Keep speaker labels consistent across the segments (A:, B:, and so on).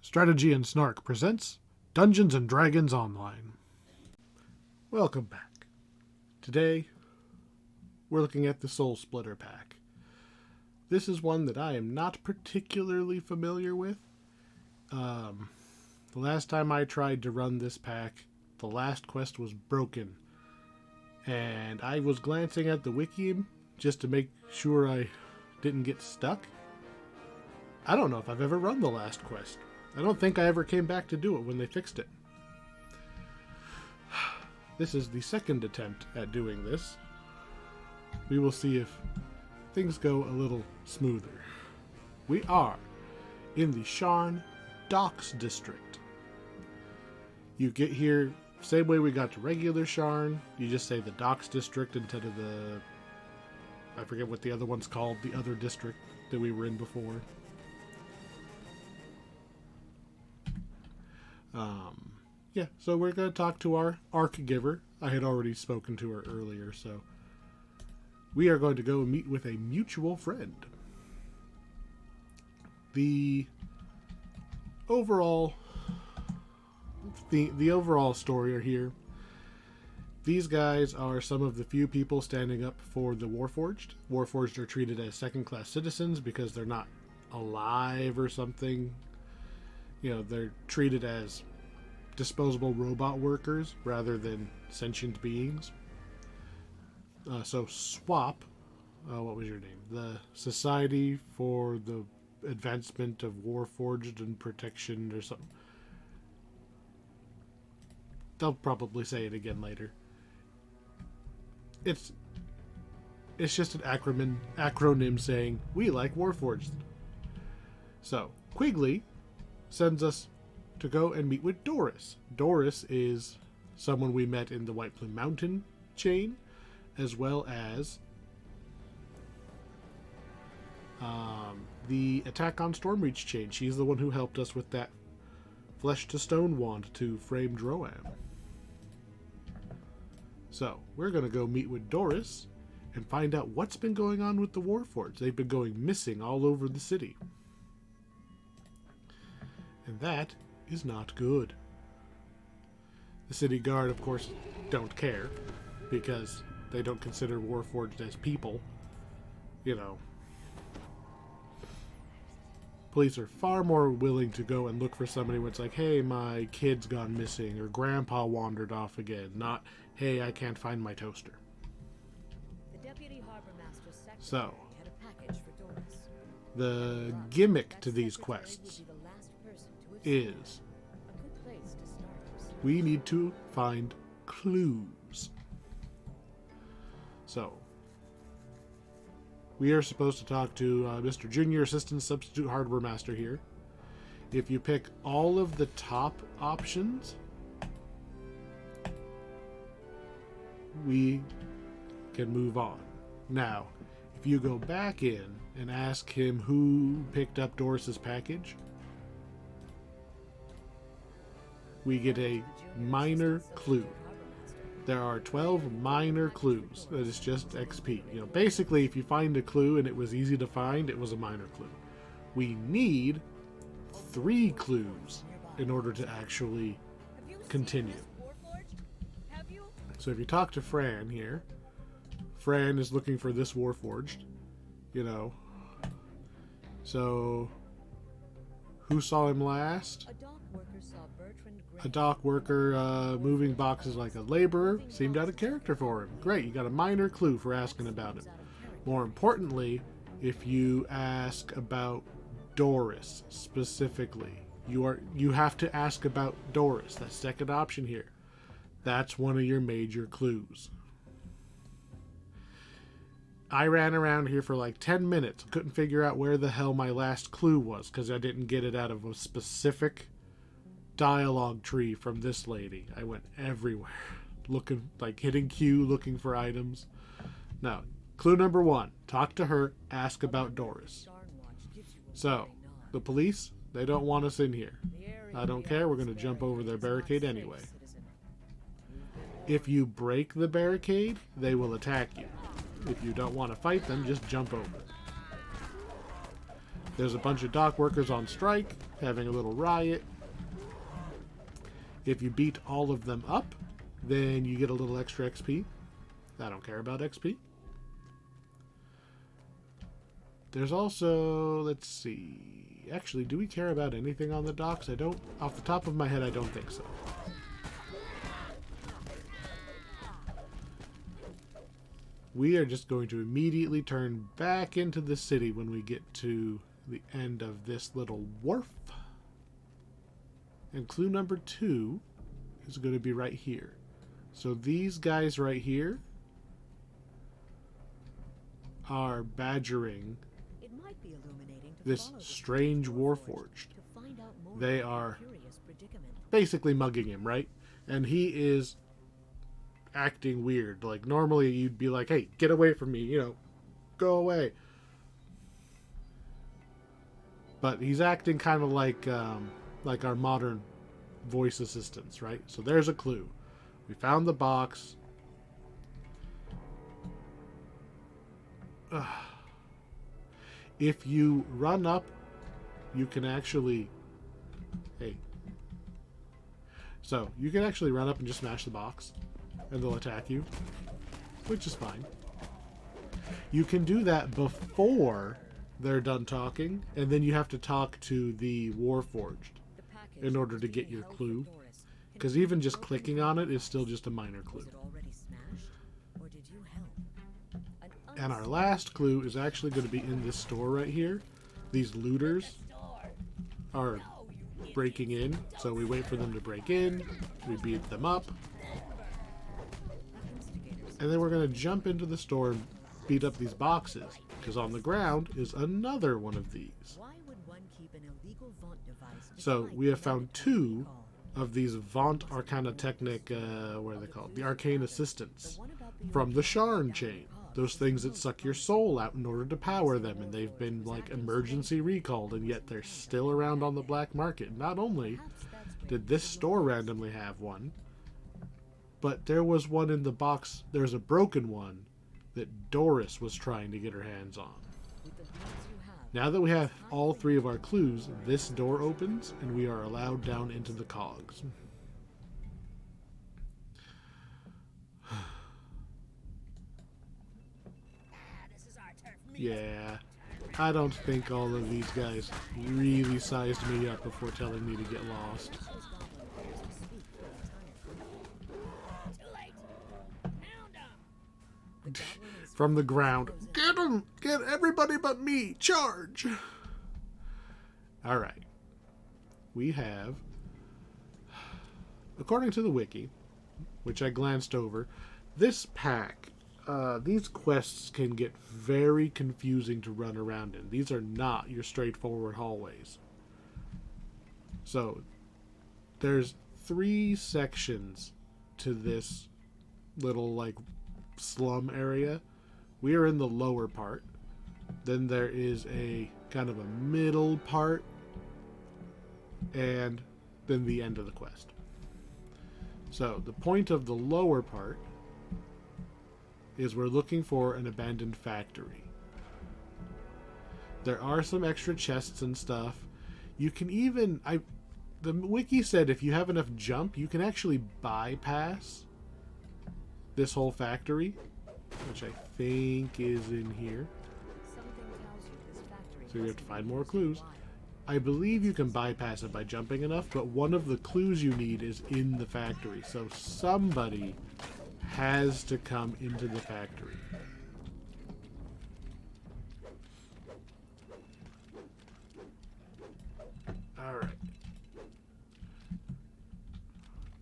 A: Strategy and Snark presents Dungeons and Dragons Online. Welcome back. Today, we're looking at the Soul Splitter pack. This is one that I am not particularly familiar with. The last time I tried to run this pack, the last quest was broken. And I was glancing at the wiki just to make sure I didn't get stuck. I don't know if I've ever run the last quest. I don't think I ever came back to do it when they fixed it. This is the second attempt at doing this. We will see if things go a little smoother. We are in the Sharn Docks District. You get here same way we got to regular Sharn. You just say the Docks District instead of the... I forget what the other one's called, the other district that we were in before. Yeah, so we're going to talk to our Arc Giver. I had already spoken to her earlier, so we are going to go meet with a mutual friend. The overall story here. These guys are some of the few people standing up for the Warforged. Warforged are treated as second-class citizens because they're not alive or something. You know, they're treated as disposable robot workers rather than sentient beings. So SWAP, what was your name? The Society for the Advancement of Warforged and Protection or something. They'll probably say it again later. It's just an acronym saying, we like Warforged. So, Quigley sends us to go and meet with Doris. Doris is someone we met in the White Plume Mountain chain, as well as the Attack on Stormreach chain. She's the one who helped us with that Flesh to Stone wand to frame Droam. So, we're going to go meet with Doris and find out what's been going on with the Warforged. They've been going missing all over the city. And that is not good. The city guard, of course, don't care because they don't consider Warforged as people. You know, police are far more willing to go and look for somebody when it's like, hey, my kid's gone missing or grandpa wandered off again, not, hey, I can't find my toaster.
B: The Deputy Harbor Master's secretary
A: So,
B: had a package for Doris.
A: the gimmick to these quests is we need to find clues. So, we are supposed to talk to Mr. Junior Assistant Substitute Hardware Master here. If you pick all of the top options, we can move on. Now, if you go back in and ask him who picked up Doris's package, we get a minor clue. There are 12 minor clues. That is just XP. You know, basically, if you find a clue and it was easy to find, it was a minor clue. We need 3 clues in order to actually continue. So if you talk to Fran here, Fran is looking for this Warforged, you know. So, who saw him last? A dock worker moving boxes like a laborer. Seemed out of character for him. Great, you got a minor clue for asking about him. More importantly, if you ask about Doris specifically, you have to ask about Doris. That second option here. That's one of your major clues. I ran around here for like 10 minutes. Couldn't figure out where the hell my last clue was because I didn't get it out of a specific dialogue tree from this lady. I went everywhere looking, like hitting Q, looking for items. Now, clue number 1, talk to her, ask about Doris. So, the police, they don't want us in here. I don't care, we're going to jump over their barricade anyway. If you break the barricade, they will attack you. If you don't want to fight them, just jump over. There's a bunch of dock workers on strike, having a little riot. If you beat all of them up, then you get a little extra XP. I don't care about XP. There's also, let's see. Actually, do we care about anything on the docks? I don't, off the top of my head, I don't think so. We are just going to immediately turn back into the city when we get to the end of this little wharf. And clue number 2 is going to be right here. So these guys right here are badgering
B: It might be illuminating to
A: this
B: follow the
A: strange Warforged.
B: to find out more
A: They
B: about
A: are
B: the curious predicament.
A: basically mugging him, right? And he is acting weird. Like, normally you'd be like, hey, get away from me, you know, go away. But he's acting kind of like our modern voice assistants, right? So there's a clue. We found the box. If you run up, you can actually... Hey. So, you can actually run up and just smash the box, and they'll attack you, which is fine. You can do that before they're done talking, and then you have to talk to the Warforged
B: The package
A: in order
B: was
A: to get
B: being
A: your
B: held for
A: clue.
B: Doris.
A: Because even just clicking on it is still just a minor clue.
B: Was it already smashed, or did you help? An
A: And our last clue is actually going to be in this store right here. These looters are breaking in, so we wait for them to break in, we beat them up, and then we're going to jump into the store and beat up these boxes, because on the ground is another one of these.
B: Why would one keep an illegal Vaunt device
A: So
B: beside
A: we have
B: the
A: found
B: weapon
A: 2
B: recall?
A: of these Vaunt Arcana Technic, what are they called? The Arcane Assistants
B: The one about the
A: from the
B: original
A: Sharn
B: down
A: chain.
B: cog.
A: Those things that suck your soul out in order to power them, and they've been like emergency recalled, and yet they're still around on the black market. Not only
B: Perhaps that's where
A: did this store randomly have one, but there was one in the box, there's a broken one that Doris was trying to get her hands on.
B: with the leads you have,
A: Now that we have all 3 of our clues, this door opens and we are allowed down into the cogs. Yeah, I don't think all of these guys really sized me up before telling me to get lost.
B: those goblin players who speak for the time. Too late. Pound 'em. The goblin is
A: From the ground, get them! Get everybody but me! Charge! Alright. We have, according to the wiki, which I glanced over, this pack, these quests can get very confusing to run around in. These are not your straightforward hallways. So, there's 3 sections to this little, like, slum area. We are in the lower part. Then there is a kind of a middle part, and then the end of the quest. So, the point of the lower part is we're looking for an abandoned factory. There are some extra chests and stuff. You can even, the wiki said if you have enough jump, you can actually bypass this whole factory, which I think is in here.
B: something tells you this factory
A: So we have to
B: hasn't
A: find
B: been
A: more
B: used
A: clues.
B: in a while.
A: I believe you can bypass it by jumping enough, but one of the clues you need is in the factory. So somebody has to come into the factory. Alright.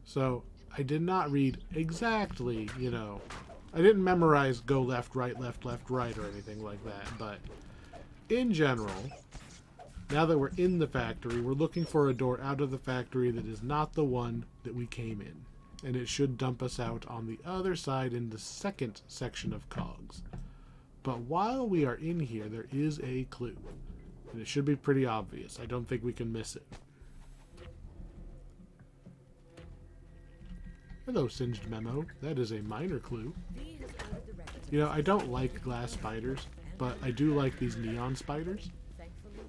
A: So, I did not read exactly, you know, I didn't memorize go left, right, or anything like that, but in general, now that we're in the factory, we're looking for a door out of the factory that is not the one that we came in. And it should dump us out on the other side in the second section of cogs. But while we are in here, there is a clue. And it should be pretty obvious. I don't think we can miss it. Hello, Singed Memo. That is a minor clue.
B: V has ordered the records of
A: You know,
B: this
A: I don't like glass spiders, but I do like these neon spiders.
B: Thankfully,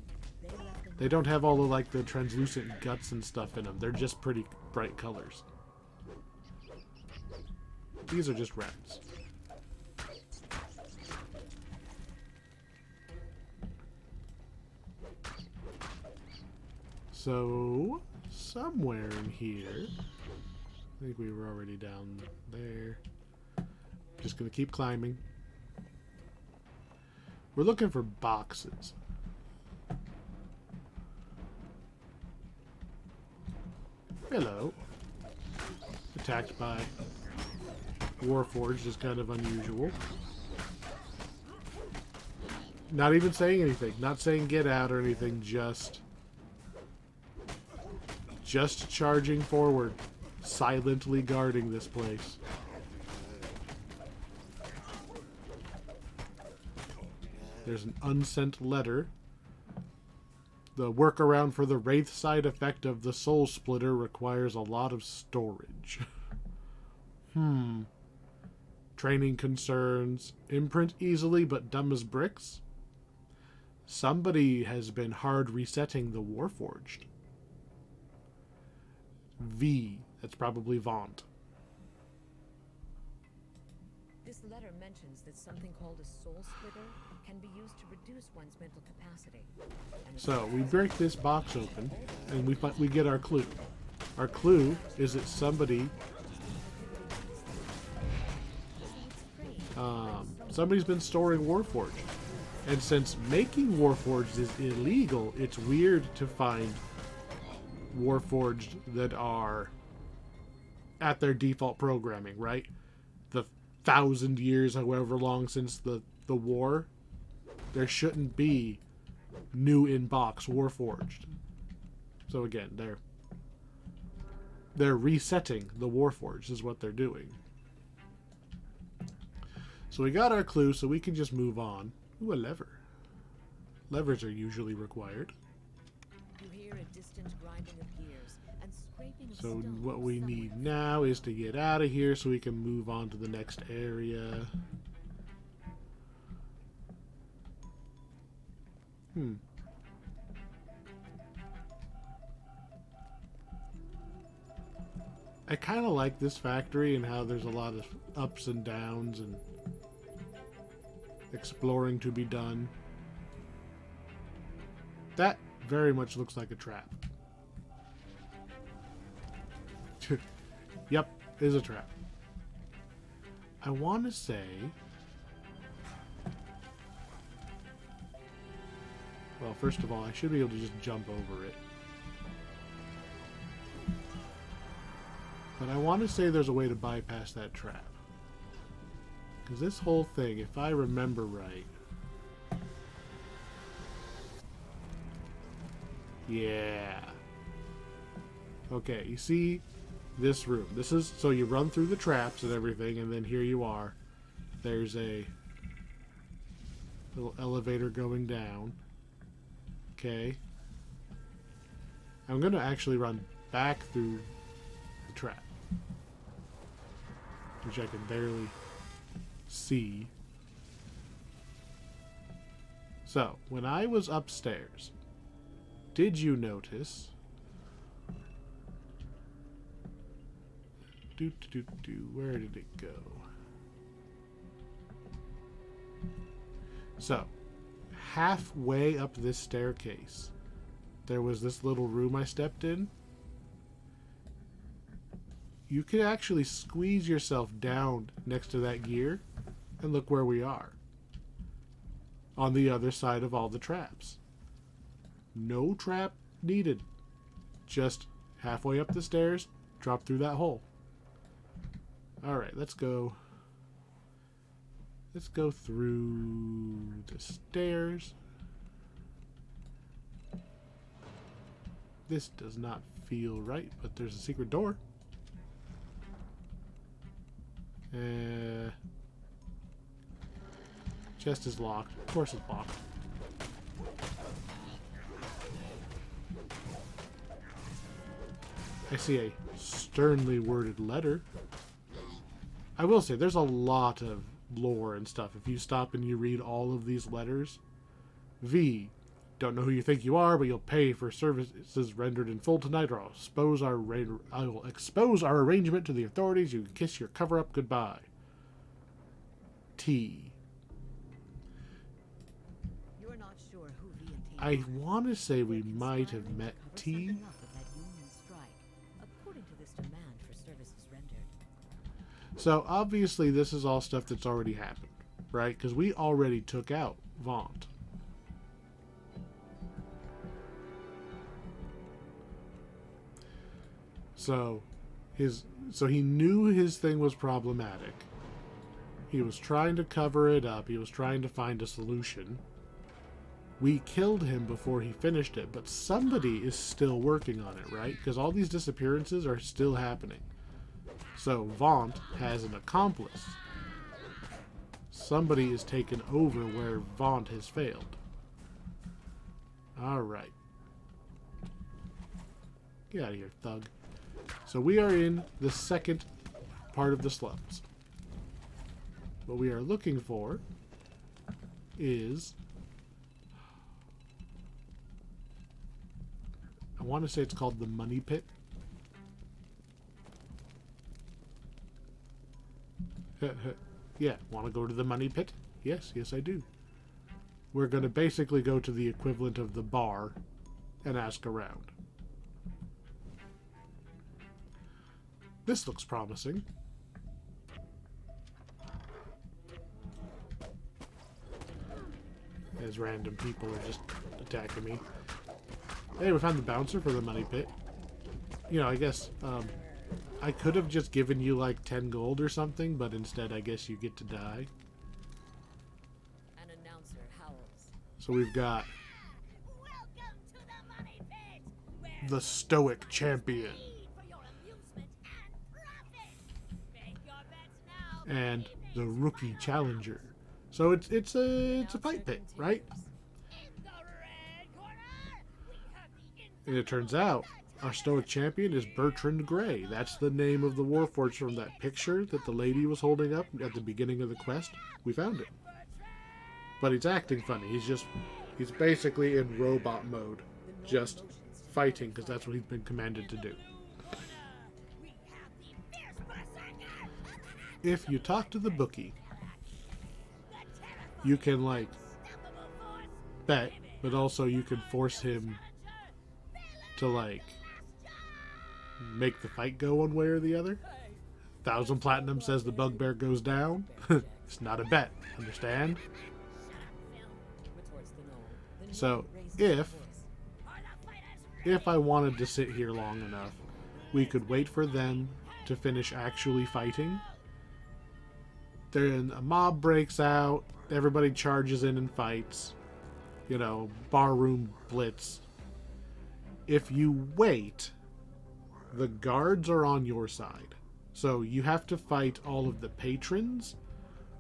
A: They don't have all the, like, the translucent guts and stuff in them. They're just pretty bright colors. These are just rats. So, somewhere in here, I think we were already down there. Just gonna keep climbing. We're looking for boxes. Hello. Attacked by Warforged is kind of unusual. Not even saying anything. Not saying get out or anything. Just charging forward. Silently guarding this place. There's an unsent letter. The workaround for the Wraith side effect of the Soul Splitter requires a lot of storage. Training concerns. Imprint easily but dumb as bricks. Somebody has been hard resetting the Warforged. V. That's probably Vaunt.
B: This letter mentions that something called a soul splitter can be used to reduce one's mental capacity. And
A: So we break this box open, and we get our clue. Our clue is that somebody's been storing Warforged, and since making Warforged is illegal, it's weird to find Warforged that are at their default programming, right? The 1,000 years, however long since the war, there shouldn't be new in-box Warforged. So again, they're resetting the Warforged is what they're doing. So we got our clue, so we can just move on. Ooh, a lever. Levers are usually required.
B: you hear a distant grinding of gears and scraping of
A: So
B: stone
A: what we
B: somewhere.
A: need now is to get out of here so we can move on to the next area. I kind of like this factory and how there's a lot of ups and downs and exploring to be done. That very much looks like a trap. Yep, is a trap. I want to say... Well, first of all, I should be able to just jump over it. But I want to say there's a way to bypass that trap. Because this whole thing, if I remember right... Yeah. Okay, you see this room. This is... So you run through the traps and everything, and then here you are. There's a little elevator going down. Okay. I'm going to actually run back through the trap, which I can barely see. So, when I was upstairs, did you notice... Where did it go? So, halfway up this staircase, there was this little room I stepped in. You could actually squeeze yourself down next to that gear and look where we are. On the other side of all the traps. No trap needed. Just halfway up the stairs, drop through that hole. Alright, let's go. Let's go through the stairs. This does not feel right, but there's a secret door. Chest is locked. Of course it's locked. I see a sternly worded letter. I will say, there's a lot of lore and stuff. If you stop and you read all of these letters, V, Don't know who you think you are, but you'll pay for services rendered in full tonight, or I will expose our arrangement to the authorities. You can kiss your cover-up goodbye. T.
B: You're not sure who V and T
A: I
B: are.
A: want to say we
B: They're
A: might have
B: conspiring to
A: met
B: cover
A: T.
B: something up with that union strike, according to this demand for services rendered.
A: So obviously this is all stuff that's already happened, right? Because we already took out Vaunt. So he knew his thing was problematic. He was trying to cover it up. He was trying to find a solution. We killed him before he finished it, but somebody is still working on it, right? Because all these disappearances are still happening. So Vaunt has an accomplice. Somebody is taken over where Vaunt has failed. Alright. Get out of here, thug. So we are in the second part of the slums. What we are looking for is... I want to say it's called the Money Pit. Yeah, want to go to the Money Pit? Yes, yes I do. We're going to basically go to the equivalent of the bar and ask around. This looks promising. As random people are just attacking me. Hey, we found the bouncer for the Money Pit. You know, I guess, I could have just given you like 10 gold or something, but instead I guess you get to die.
B: An announcer howls.
A: So we've got
B: Welcome to the Money Pit, where
A: the Stoic Champion
B: need for your amusement and profit. Make your bets now.
A: and the Rookie Challenger. So it's a fight pit, right?
B: In the red corner, we have the
A: And it turns out our Stoic Champion is Bertrand Gray. That's the name of the Warforged from that picture that the lady was holding up at the beginning of the quest. We found it. But he's acting funny. He's basically in robot mode. Just fighting, because that's what he's been commanded to do.
B: we have the fierce berserker.
A: If you talk to the bookie, you can, like, bet, but also you can force him to, like, make the fight go one way or the other. 1,000 platinum says the bugbear goes down. It's not a bet, understand? So, if I wanted to sit here long enough, we could wait for them to finish actually fighting. Then a mob breaks out, everybody charges in and fights. You know, barroom blitz. If you wait, the guards are on your side. So you have to fight all of the patrons,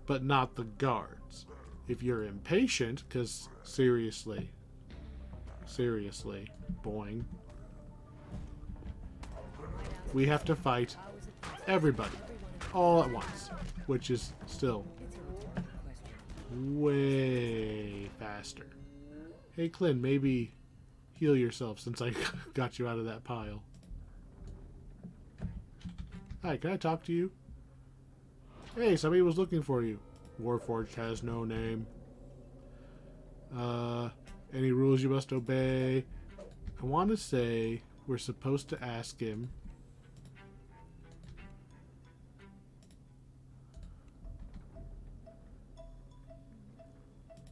A: but not the guards. If you're impatient, because seriously, boing, we have to fight everybody all at once, which is still way faster. Hey Clint, maybe heal yourself since I got you out of that pile. Hi, can I talk to you? Hey, somebody was looking for you. Warforged has no name. Any rules you must obey? I want to say we're supposed to ask him.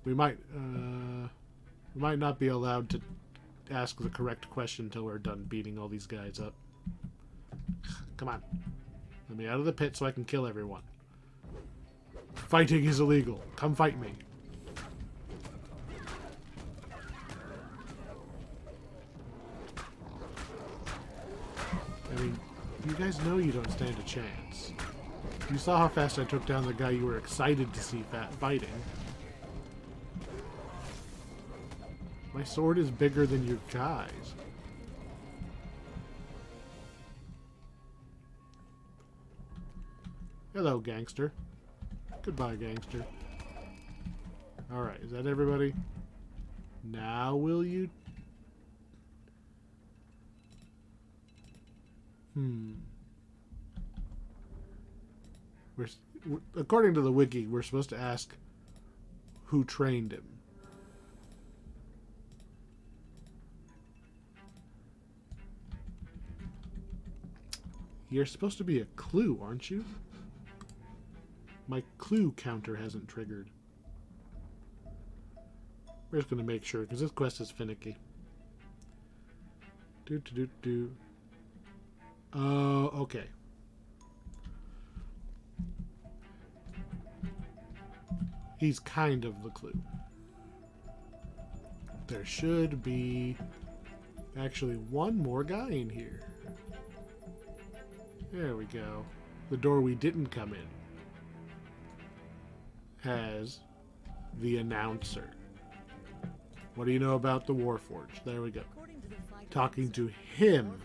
A: We might not be allowed to ask the correct question until we're done beating all these guys up. Come on. Let me out of the pit so I can kill everyone. Fighting is illegal. Come fight me. I mean, you guys know you don't stand a chance. You saw how fast I took down the guy you were excited to see fighting. My sword is bigger than your guys. Hello, gangster. Goodbye, gangster. Alright, is that everybody? Now will you? According to the wiki, we're supposed to ask who trained him. You're supposed to be a clue, aren't you? My clue counter hasn't triggered. We're just going to make sure, because this quest is finicky. Oh, okay. He's kind of the clue. There should be actually one more guy in here. There we go. The door we didn't come in has the announcer. What do you know about the Warforged? There we go. Talking to him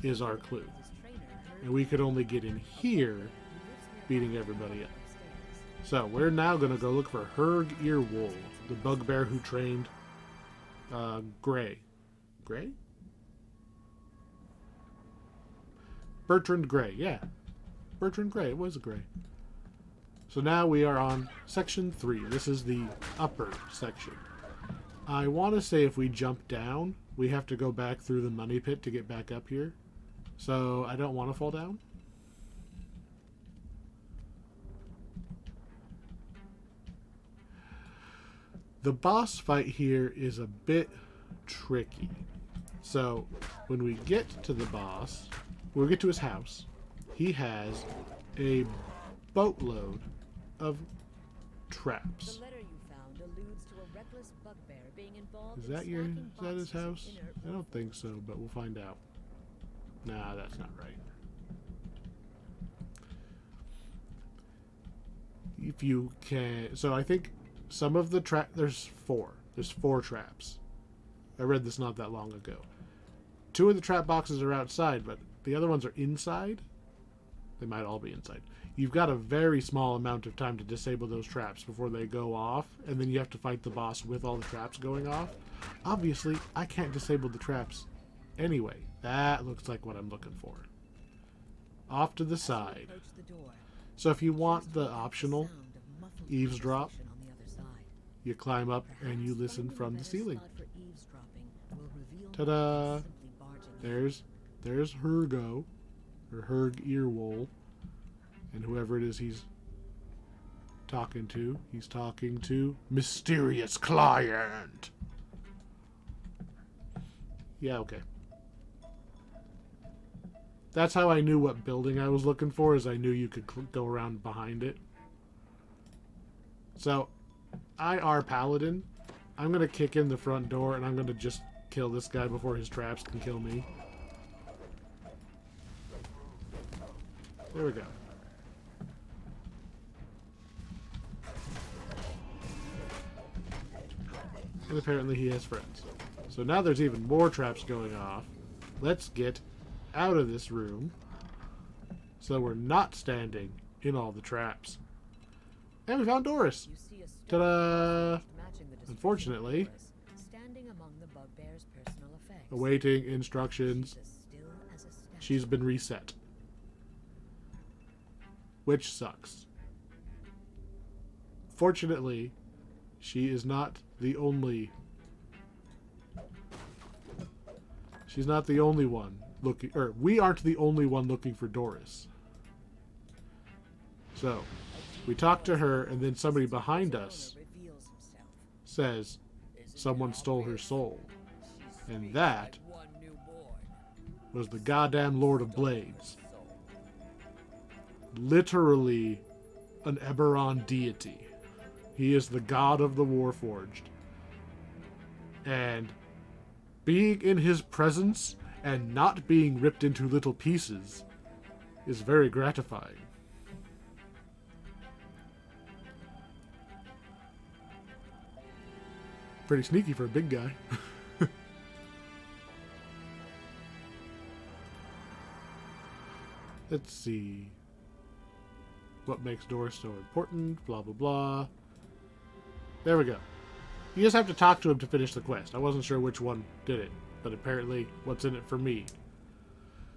A: is our clue. And we could only get in here beating everybody up. So we're now going to go look for Herg Earwool, the bugbear who trained Gray. Gray? Bertrand Gray, yeah. Bertrand Gray, it was a Gray. So now we are on section 3. This is the upper section. I want to say if we jump down, we have to go back through the money pit to get back up here. So I don't want to fall down. The boss fight here is a bit tricky. So when we get to the boss, when we get to his house, he has a boatload of traps.
B: The letter you found alludes to a reckless bugbear being involved
A: Is that
B: in
A: his
B: boxes of
A: house?
B: inert
A: I don't think so, but we'll find out. Nah, that's not right. If you can... So I think some of the trap... There's 4. There's 4 traps. I read this not that long ago. 2 of the trap boxes are outside, but the other ones are inside. They might all be inside. You've got a very small amount of time to disable those traps before they go off, and then you have to fight the boss with all the traps going off. Obviously, I can't disable the traps anyway. That looks like what I'm looking for. Off to the side. So if you want the optional eavesdrop, you climb up and you listen from the ceiling. Ta-da! There's Hergo, or Herg Earwool, and whoever it is he's talking to mysterious client. Yeah, okay. That's how I knew what building I was looking for, is I knew you could go around behind it. So, IR Paladin, I'm going to kick in the front door and I'm going to just kill this guy before his traps can kill me. There we go. And apparently he has friends. So now there's even more traps going off. Let's get out of this room so we're not standing in all the traps. And we found Doris. Ta-da! Unfortunately, awaiting instructions. She's been reset. Which sucks. Fortunately, she is not the only... She's not the only one looking... Or, we aren't the only one looking for Doris. So, we talk to her, and then somebody behind us says someone stole her soul. And that was the goddamn Lord of Blades. Literally an Eberron deity. He is the god of the Warforged. And being in his presence and not being ripped into little pieces is very gratifying. Pretty sneaky for a big guy. Let's see. What makes Doris so important? Blah, blah, blah. There we go. You just have to talk to him to finish the quest. I wasn't sure which one did it, but apparently what's in it for me.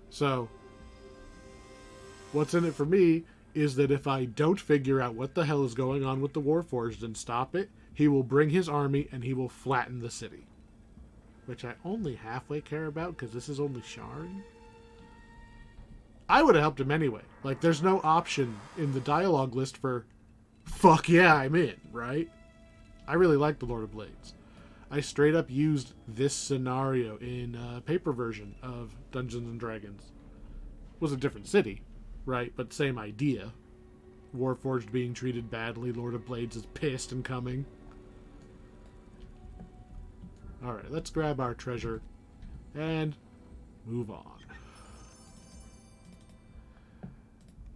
A: So, what's in it for me is that if I don't figure out what the hell is going on with the Warforged and stop it, he will bring his army and he will flatten the city. Which I only halfway care about because this is only Sharn. I would have helped him anyway. Like, there's no option in the dialogue list for, fuck yeah, I'm in, right? I really like the Lord of Blades. I straight up used this scenario in a paper version of Dungeons and Dragons. It was a different city, right? But same idea. Warforged being treated badly, Lord of Blades is pissed and coming. Alright, let's grab our treasure and move on.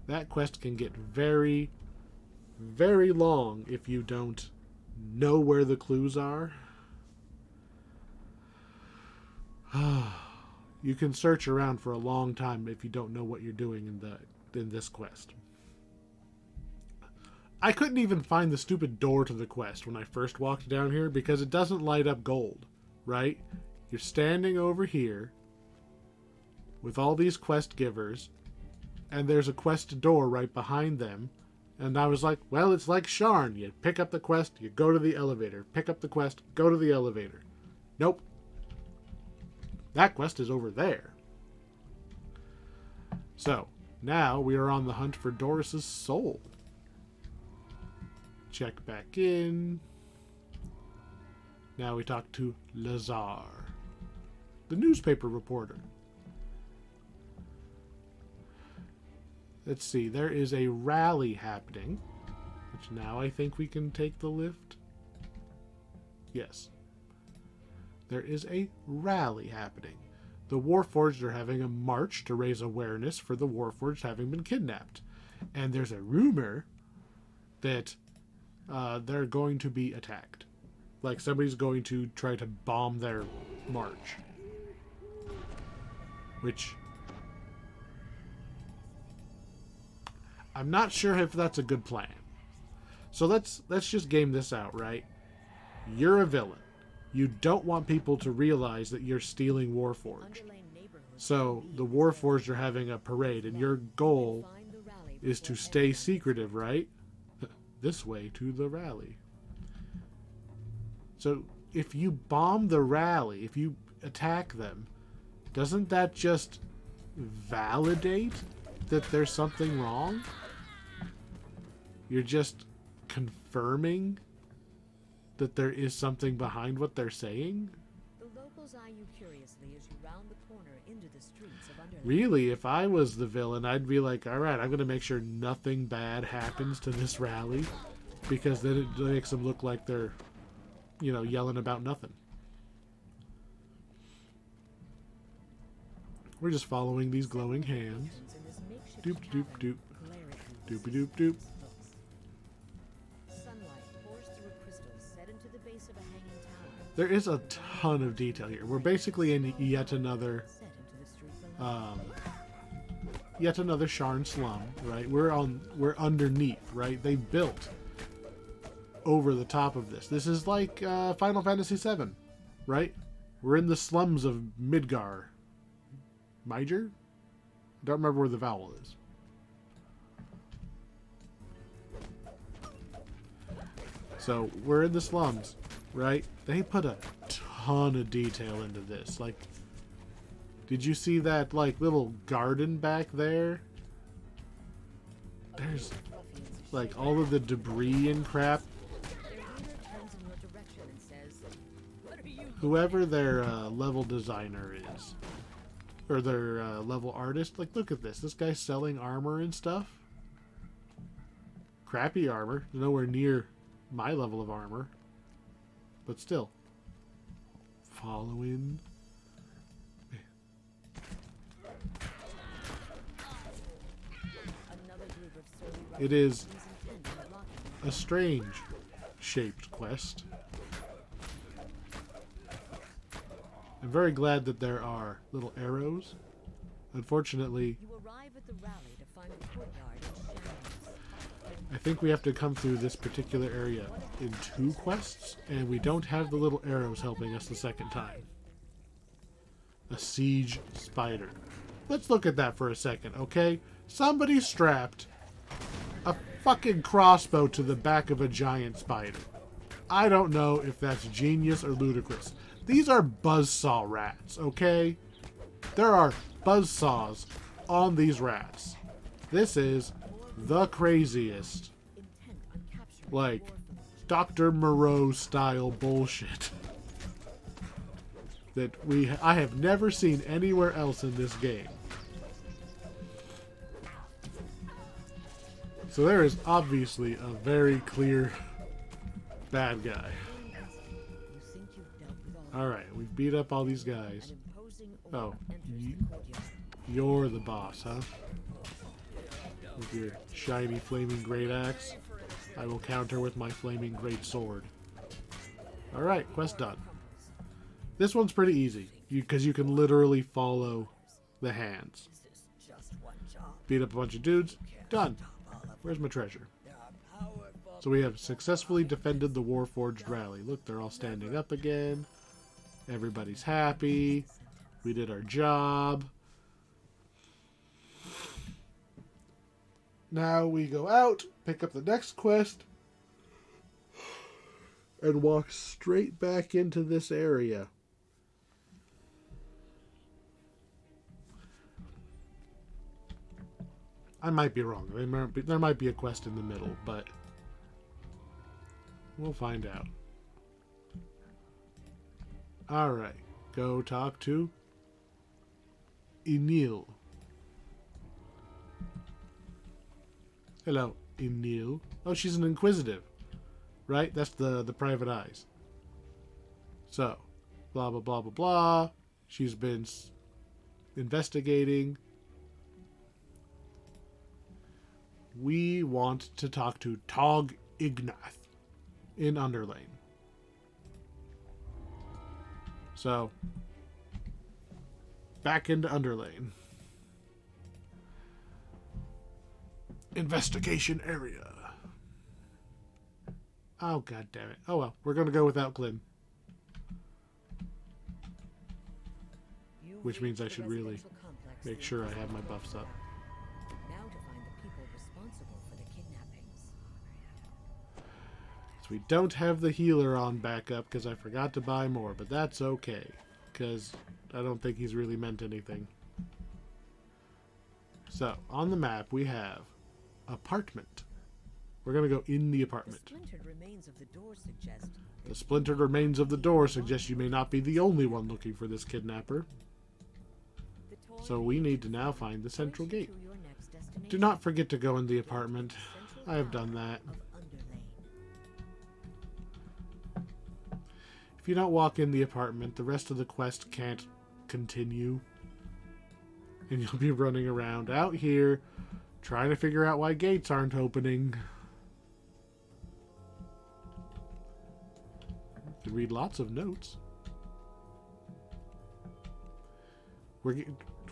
A: That quest can get very, very long if you don't know where the clues are. You can search around for a long time if you don't know what you're doing in this quest. I couldn't even find the stupid door to the quest when I first walked down here because it doesn't light up gold, right? You're standing over here with all these quest givers, and there's a quest door right behind them. And I was like, well, it's like Sharn. You pick up the quest, you go to the elevator. Pick up the quest, go to the elevator. Nope. That quest is over there. So, now we are on the hunt for Doris's soul. Check back in. Now we talk to Lazar, the newspaper reporter. Let's see, there is a rally happening, which now I think we can take the lift. Yes. There is a rally happening. The Warforged are having a march to raise awareness for the Warforged having been kidnapped. And there's a rumor that they're going to be attacked. Like somebody's going to try to bomb their march. Which I'm not sure if that's a good plan. So let's just game this out, right? You're a villain. You don't want people to realize that you're stealing Warforged. So the Warforged are having a parade, and your goal is to stay secretive, right? This way to the rally. So if you bomb the rally, if you attack them, doesn't that just validate that there's something wrong? You're just confirming that there is something behind what they're saying?
B: The locals eye you curiously as you round the corner into the streets of Underland.
A: Really, if I was the villain, I'd be like, alright, I'm going to make sure nothing bad happens to this rally, because then it makes them look like they're, you know, yelling about nothing. We're just following these glowing hands. Doop doop doop. Doopy doop doop. There is a ton of detail here. We're basically in yet another Sharn slum, right? We're underneath, right? They built over the top of this. This is like Final Fantasy VII, right? We're in the slums of Midgar. Miger? Don't remember where the vowel is. So we're in the slums, right? They put a ton of detail into this. Like, did you see that like little garden back there? There's like all of the debris and crap. Whoever their level designer is, or their level artist, like look at this. This guy's selling armor and stuff. Crappy armor, nowhere near my level of armor. But still, following. It is a strange shaped quest. I'm very glad that there are little arrows. Unfortunately,
B: You arrive at the rally to find a courtyard in shambles.
A: I think we have to come through this particular area in 2 quests, and we don't have the little arrows helping us the second time. A siege spider. Let's look at that for a second, okay? Somebody strapped a fucking crossbow to the back of a giant spider. I don't know if that's genius or ludicrous. These are buzzsaw rats, okay? There are buzzsaws on these rats. This is the craziest, like, Dr. Moreau style bullshit that I have never seen anywhere else in this game. So there is obviously a very clear bad guy. Alright, we've beat up all these guys. Oh, you're the boss, huh? With your shiny flaming great axe. I will counter with my flaming great sword. Alright, quest done. This one's pretty easy, because you can literally follow the hands. Beat up a bunch of dudes. Done. Where's my treasure? So we have successfully defended the Warforged rally. Look, they're all standing up again. Everybody's happy. We did our job. Now we go out, pick up the next quest, and walk straight back into this area. I might be wrong. There might be a quest in the middle, but we'll find out. Alright, go talk to Enil. Hello, Enil. Oh, she's an inquisitive. Right? That's the private eyes. So, blah, blah, blah, blah, blah. She's been investigating. We want to talk to Tog Ignath in Underlane. So, back into Underlane. Investigation area. Oh, god damn it. Oh well, we're gonna go without Glim. Which means I should really make sure I have my buffs up.
B: Now to find the people responsible for the kidnappings.
A: So we don't have the healer on backup because I forgot to buy more, but that's okay. Because I don't think he's really meant anything. So, on the map we have apartment. We're going to go in the apartment.
B: The splintered remains of the door suggest...
A: The splintered remains of the door suggest you may not be the only one looking for this kidnapper. So we need to now find the central gate. Do not forget to go in the apartment. I have done that. If you don't walk in the apartment, the rest of the quest can't continue. And you'll be running around out here trying to figure out why gates aren't opening. You can read lots of notes. We're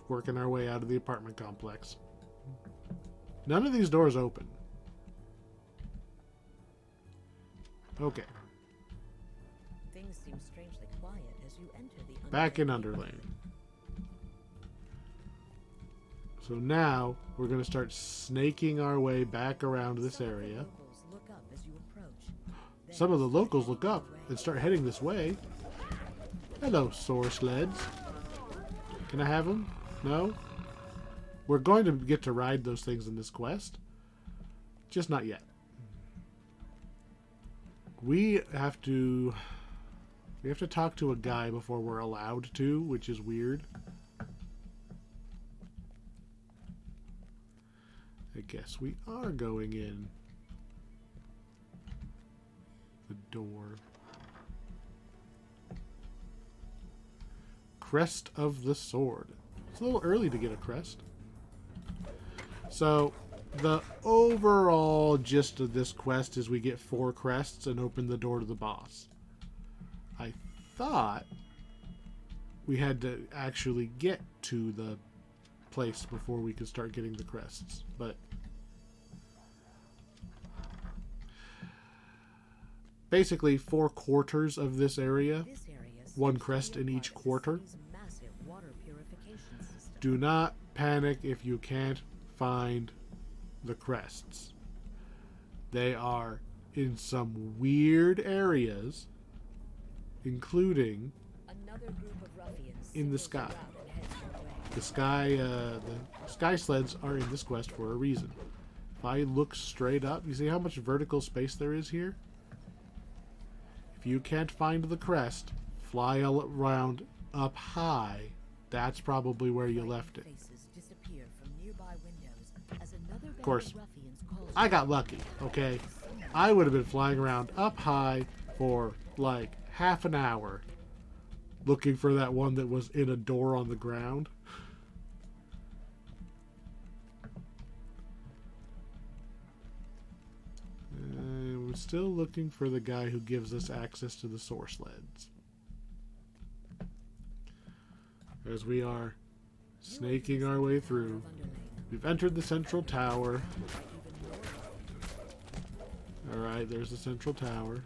A: working our way out of the apartment complex. None of these doors open. Okay.
B: Things seem strangely quiet as you enter the
A: Back in Underlane. So now we're going to start snaking our way back around this area.
B: Look up as you approach.
A: Some of the locals look up and start heading this way. Hello, sore sleds. Can I have them? No? We're going to get to ride those things in this quest. Just not yet. We have to talk to a guy before we're allowed to, which is weird. I guess we are going in the door. Crest of the Sword. It's a little early to get a crest. So, the overall gist of this quest is we get 4 crests and open the door to the boss. I thought we had to actually get to the place before we could start getting the crests, but basically 4/4 of this area.
B: This area seems
A: One
B: to be
A: crest
B: a
A: in
B: part
A: each
B: of the
A: quarter.
B: city's massive water purification system.
A: Do not panic if you can't find the crests. They are in some weird areas, including
B: Another group of ruffians
A: in the
B: singles
A: sky.
B: you out and heads your way.
A: The sky sleds are in this quest for a reason. If I look straight up, you see how much vertical space there is here? If you can't find the crest, fly all around up high. That's probably where you left it.
B: Faces disappear from nearby windows as another band
A: course,
B: of ruffians calls
A: I got lucky, okay? I would have been flying around up high for like half an hour looking for that one that was in a door on the ground. We're still looking for the guy who gives us access to the source sleds. As we are snaking our way through, we've entered the central tower. Alright, there's the central tower.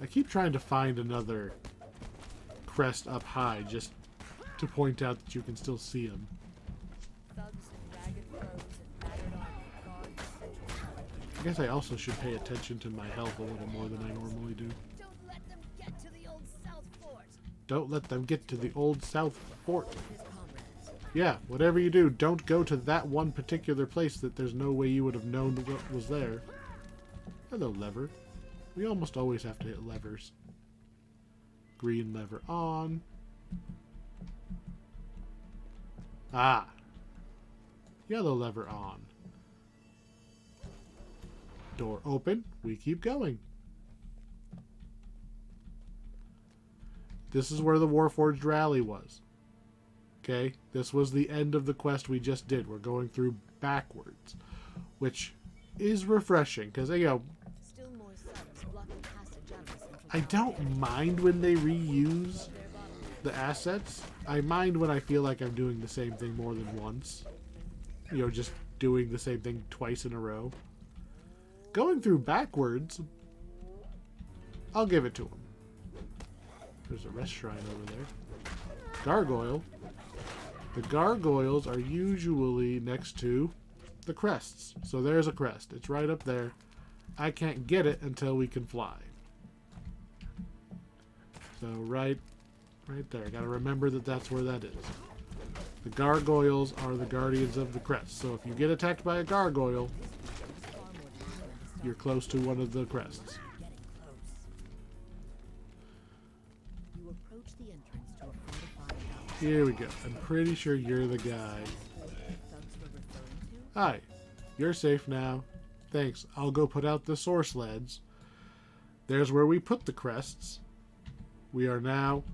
A: I keep trying to find another crest up high just to point out that you can still see them.
B: thugs in ragged clothes and battered armor guard the central tower.
A: I guess I also should pay attention to my health a little more than I normally do.
B: Don't let them get to the old South Fort.
A: Don't let them get to the old South Fort.
B: His comrades.
A: Yeah, whatever you do, don't go to that one particular place that there's no way you would have known what was there. Hello, lever. We almost always have to hit levers. Green lever on. Ah. Yellow lever on. Door open. We keep going. This is where the Warforged rally was. Okay, this was the end of the quest we just did. We're going through backwards, which is refreshing because, you know,
B: Still more subs block the passage out of the central
A: I
B: tower.
A: don't mind when they reuse the assets. I mind when I feel like I'm doing the same thing more than once. You know, just doing the same thing twice in a row. Going through backwards, I'll give it to them. There's a rest shrine over there. Gargoyle. The gargoyles are usually next to the crests. So there's a crest. It's right up there. I can't get it until we can fly. So right there. I gotta remember that that's where that is. The gargoyles are the guardians of the crest. So if you get attacked by a gargoyle,
B: Far more determined to
A: you're close to one of the crests.
B: getting close. You approach the entrance to a fortified house.
A: Here we go. I'm pretty sure you're the guy.
B: Thugs were referring to?
A: Hi. You're safe now. Thanks. I'll go put out the source sleds. There's where we put the crests. We are now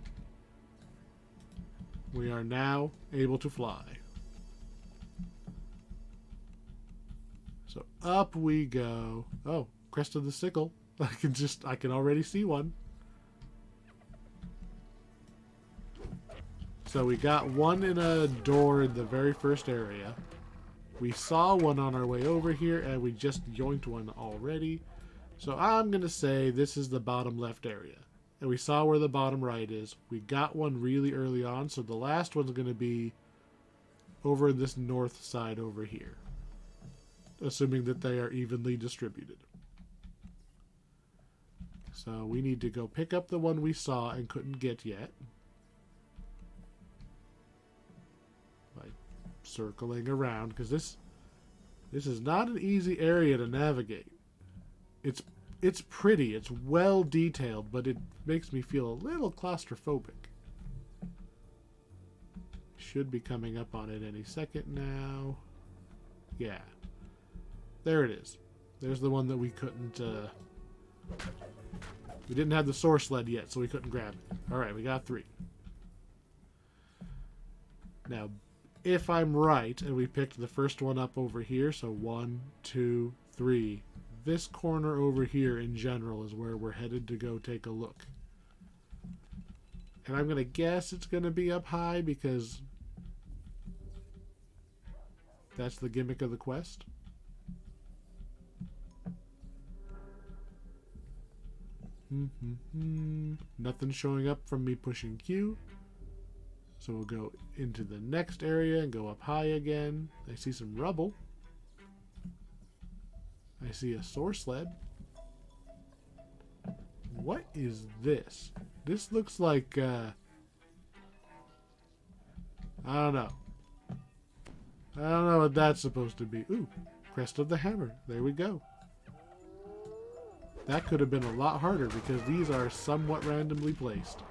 A: able to fly. So up we go. Oh, crest of the sickle. I can already see one. So we got one in a door in the very first area. We saw one on our way over here, and we just yoinked one already. So I'm going to say this is the bottom left area. And we saw where the bottom right is. We got one really early on, so the last one's going to be over in this north side over here. Assuming that they are evenly distributed. So we need to go pick up the one we saw and couldn't get yet. By circling around, because this is not an easy area to navigate. It's pretty, it's well detailed, but it makes me feel a little claustrophobic. Should be coming up on it any second now. Yeah. There it is. There's the one that we couldn't, we didn't have the source sled yet, so we couldn't grab it. Alright, we got 3. Now, if I'm right, and we picked the first one up over here, so 1, 2, 3, this corner over here in general is where we're headed to go take a look. And I'm going to guess it's going to be up high because that's the gimmick of the quest. Nothing showing up from me pushing Q. So we'll go into the next area and go up high again. I see some rubble. I see a source sled. What is this? This looks like, I don't know. I don't know what that's supposed to be. Ooh, Crest of the Hammer. There we go. That could have been a lot harder because these are somewhat randomly placed.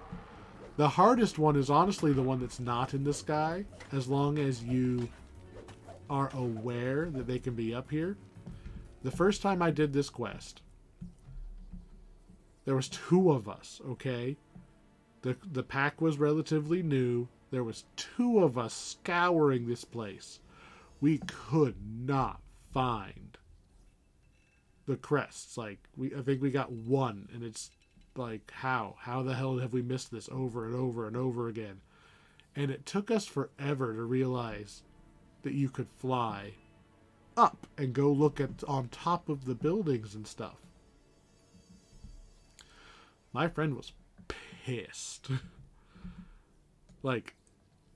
A: The hardest one is honestly the one that's not in the sky, as long as you are aware that they can be up here. The first time I did this quest, there was 2 of us, okay? The pack was relatively new. There was 2 of us scouring this place. We could not find the crests. Like, I think we got 1, and it's like, how the hell have we missed this over and over and over again? And it took us forever to realize that you could fly up and go look at on top of the buildings and stuff. My friend was pissed. Like,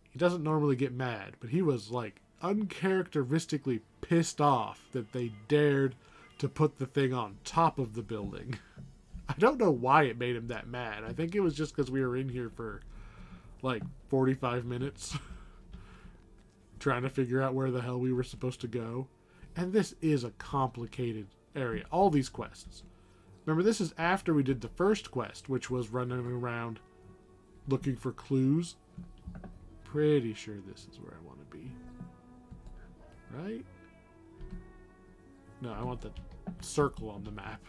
A: he doesn't normally get mad, but he was like uncharacteristically pissed off that they dared to put the thing on top of the building. I don't know why it made him that mad. I think it was just because we were in here for like 45 minutes trying to figure out where the hell we were supposed to go. And this is a complicated area. All these quests. Remember, this is after we did the first quest, which was running around looking for clues. Pretty sure this is where I want to be. Right? No, I want the circle on the map.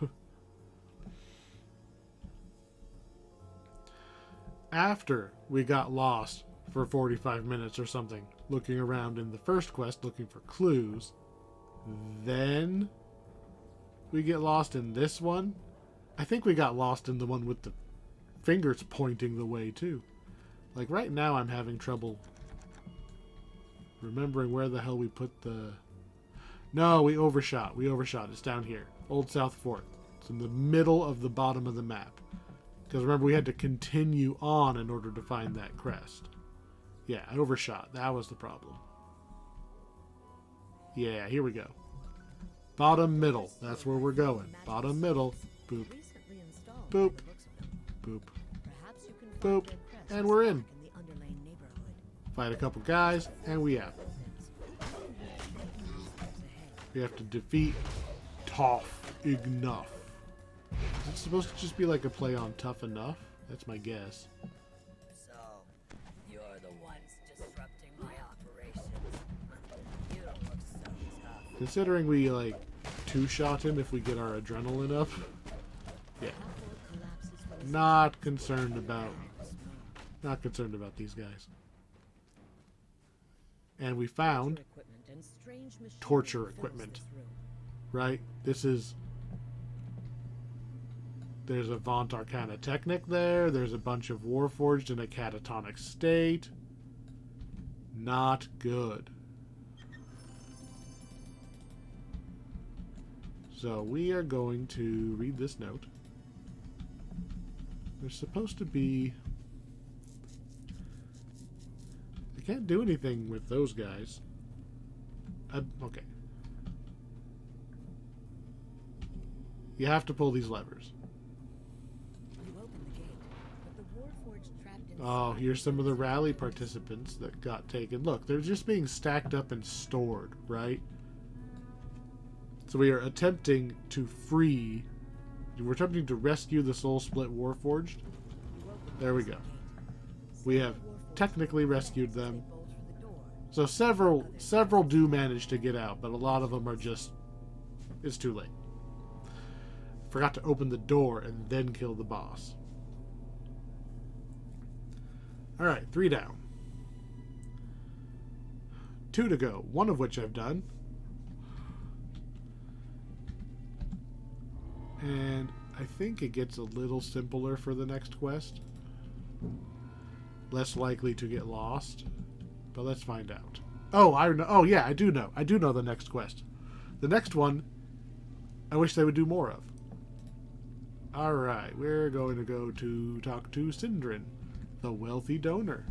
A: After we got lost for 45 minutes or something, looking around in the first quest, looking for clues, then we get lost in this one. I think we got lost in the one with the fingers pointing the way, too. Like, right now I'm having trouble remembering where the hell we put the... No, we overshot. It's down here. Old South Fort. It's in the middle of the bottom of the map. Because remember, we had to continue on in order to find that crest. Yeah, I overshot. That was the problem. Yeah, here we go. Bottom middle. That's where we're going. Bottom middle. Boop. Boop. Boop. Boop. And we're in. Fight a couple guys, and we out. We have to defeat Tough Enough. Is it supposed to just be like a play on Tough Enough? That's my guess.
B: So, you're the ones disrupting my operations. You don't look so tough.
A: Considering we, like, two-shot him if we get our adrenaline up. Yeah. Not concerned about these guys. And we found torture equipment. Right? There's a Vaunt Arcana Technic there. There's a bunch of Warforged in a catatonic state. Not good. So we are going to read this note. There's supposed to be... I can't do anything with those guys. Okay. You have to pull these levers. Oh, here's some of the rally participants that got taken. Look, they're just being stacked up and stored, right? So we are attempting to free... We're attempting to rescue the Soul Split Warforged. There we go. We have technically rescued them. So several do manage to get out, but a lot of them are just... It's too late. Forgot to open the door and then kill the boss. Alright, 3 down. 2 to go, one of which I've done. And I think it gets a little simpler for the next quest. Less likely to get lost. But let's find out. Oh, I know. Oh, yeah, I do know. I do know the next quest. The next one, I wish they would do more of. Alright, we're going to go to talk to Sindrin, the wealthy donor.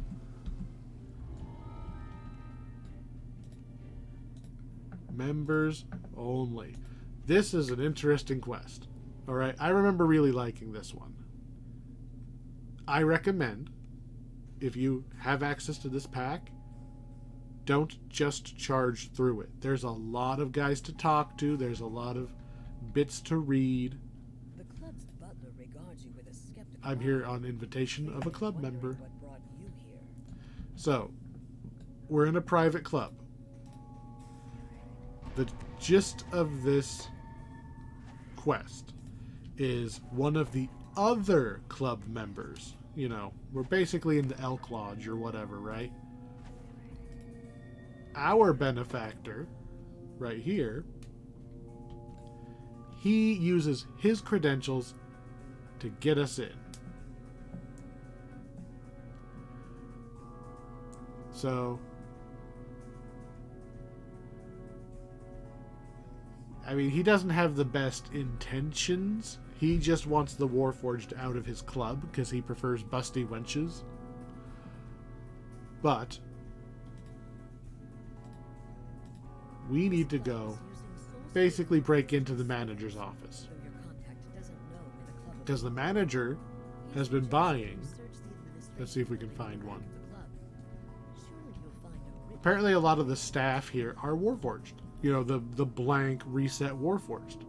A: Members only. This is an interesting quest. Alright, I remember really liking this one. I recommend, if you have access to this pack, don't just charge through it. There's a lot of guys to talk to. There's a lot of bits to read.
B: The club's butler regards you with a skeptical
A: I'm here
B: eye.
A: on invitation of a club
B: Wondering
A: member.
B: what brought you here.
A: So, we're in a private club. The gist of this quest is one of the other club members. You know, we're basically in the Elk Lodge or whatever, right? Our benefactor, right here, he uses his credentials to get us in. So, I mean, he doesn't have the best intentions. He just wants the Warforged out of his club because he prefers busty wenches. But we need to go basically break into the manager's office.
B: Though your contact doesn't know where the club
A: Because the manager has been buying. Let's see if we can find one. Apparently a lot of the staff here are Warforged. You know, the blank reset Warforged.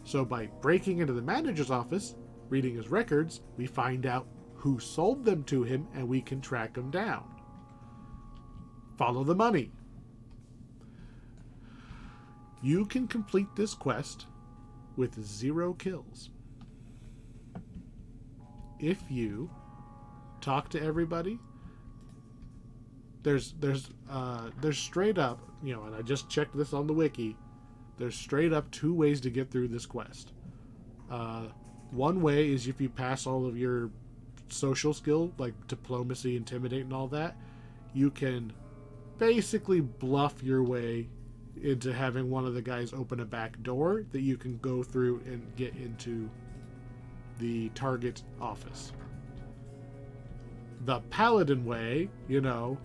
A: So by breaking into the manager's office, reading his records, we find out who sold them to him and we can track them down. Follow the money. You can complete this quest with 0 kills. If you talk to everybody, there's straight up, you know, and I just checked this on the wiki, there's straight up 2 ways to get through this quest. One way is if you pass all of your social skill, like diplomacy, intimidate, and all that, you can basically bluff your way into having one of the guys open a back door that you can go through and get into the target office. The paladin way, you know,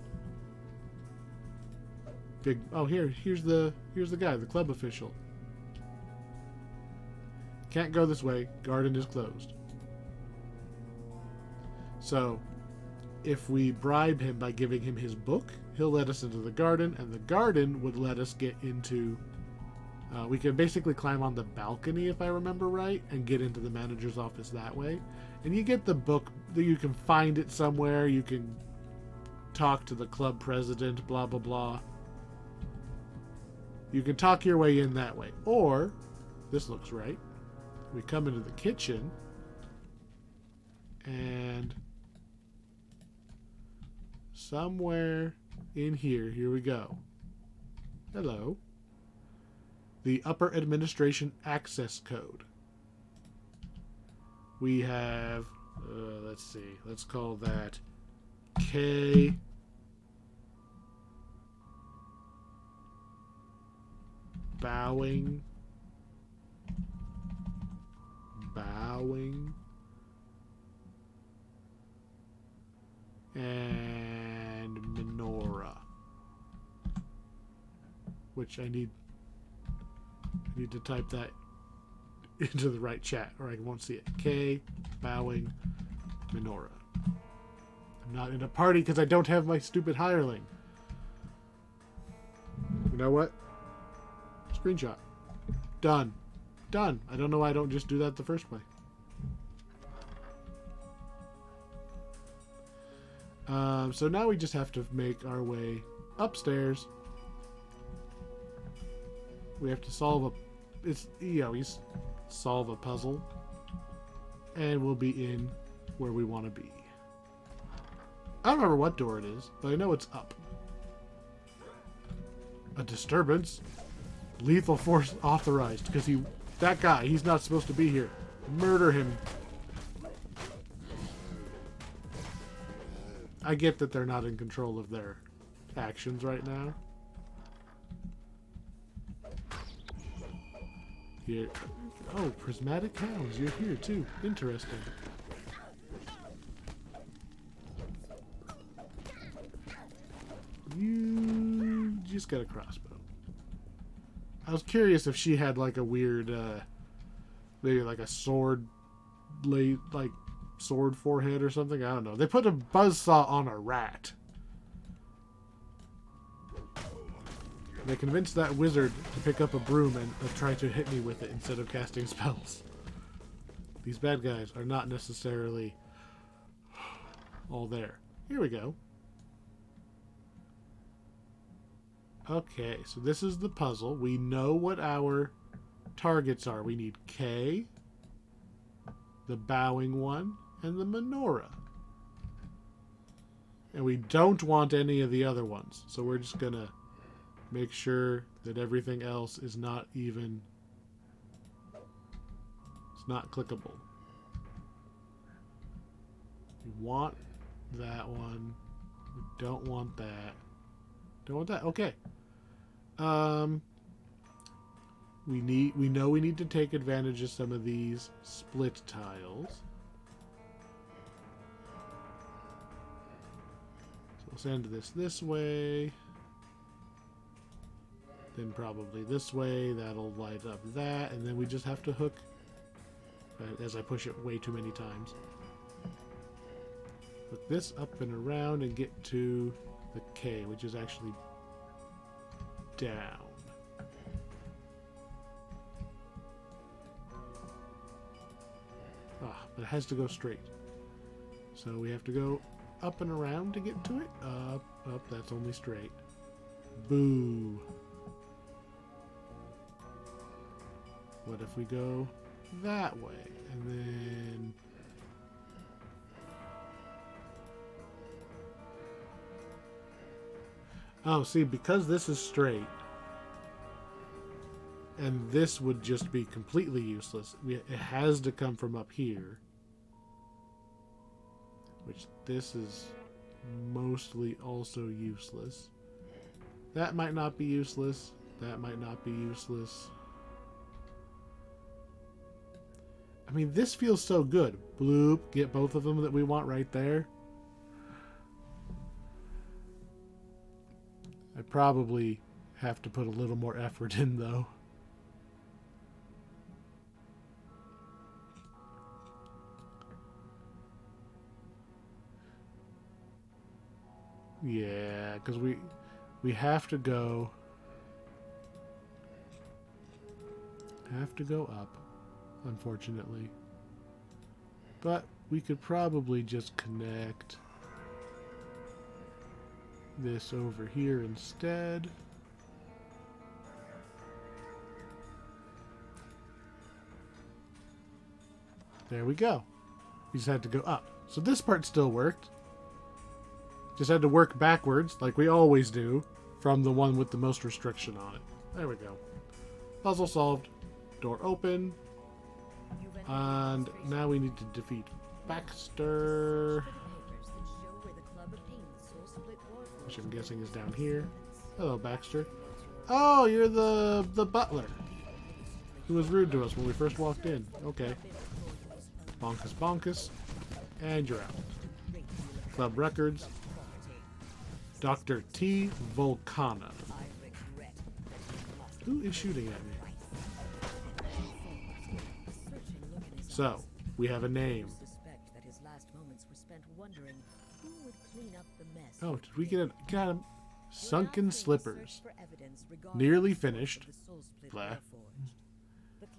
A: here's the guy, the club official. Can't go this way, garden is closed. So if we bribe him by giving him his book, he'll let us into the garden, and the garden would let us get into we can basically climb on the balcony, if I remember right, and get into the manager's office that way. And you get the book, you can find it somewhere, you can talk to the club president, blah blah blah. You can talk your way in that way. Or, this looks right, we come into the kitchen, and somewhere in here we go. Hello. The upper administration access code. We have, let's see, let's call that K. Bowing. And Menorah. Which I need to type that into the right chat or I won't see it. K. Bowing. Menorah. I'm not in a party because I don't have my stupid hireling. You know what? Screenshot. Done. Done. I don't know why I don't just do that the first way. So now we just have to make our way upstairs. We have to solve solve a puzzle, and we'll be in where we want to be. I don't remember what door it is, but I know it's up. A disturbance? Lethal force authorized, because that guy, he's not supposed to be here. Murder him. I get that they're not in control of their actions right now. Here. Oh, prismatic hounds. You're here too. Interesting. You just got a crossbow. I was curious if she had like a weird, maybe like a sword, like sword forehead or something. I don't know. They put a buzzsaw on a rat. They convinced that wizard to pick up a broom and try to hit me with it instead of casting spells. These bad guys are not necessarily all there. Here we go. Okay, so this is the puzzle. We know what our targets are. We need K, the bowing one, and the menorah. And we don't want any of the other ones. So we're just going to make sure that everything else is not even... It's not clickable. We want that one. We don't want that. Don't want that. Okay. We know we need to take advantage of some of these split tiles. So we'll send this way. Then probably this way. That'll light up that. And then we just have to hook as I push it way too many times. Hook this up and around and get to the K, which is actually down. But it has to go straight. So we have to go up and around to get to it. Up, that's only straight. Boo. What if we go that way? And then... Oh, see, because this is straight, and this would just be completely useless, it has to come from up here. Which this is mostly also useless. That might not be useless. That might not be useless. I mean, this feels so good. Bloop, get both of them that we want right there. I probably have to put a little more effort in, though. Yeah, because we have to go up, unfortunately. But we could probably just connect this over here instead. There we go. We just had to go up. So this part still worked. Just had to work backwards, like we always do, from the one with the most restriction on it. There we go. Puzzle solved. Door open. And now we need to defeat Baxter, which I'm guessing is down here. Hello, Baxter. Oh, you're the butler who was rude to us when we first walked in. Okay. Bonkus, bonkus. And you're out. Club records. Dr. T. Volcana. Who is shooting at me? So, we have a name. Oh, did we get him? Sunken Slippers. Nearly finished. Blah.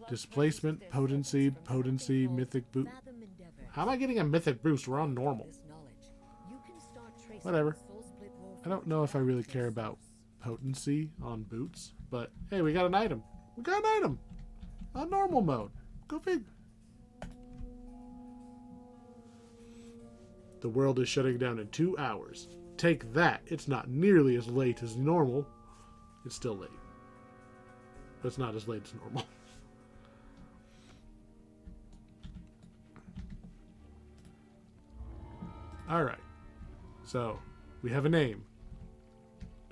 A: Displacement, potency, mythic boot. How am I getting a mythic boost? We're on normal. Whatever. I don't know if I really care about potency on boots, but hey, we got an item. We got an item! On normal mode. Go fig. The world is shutting down in 2 hours. Take that. It's not nearly as late as normal. It's still late. But it's not as late as normal. Alright. So, we have a name.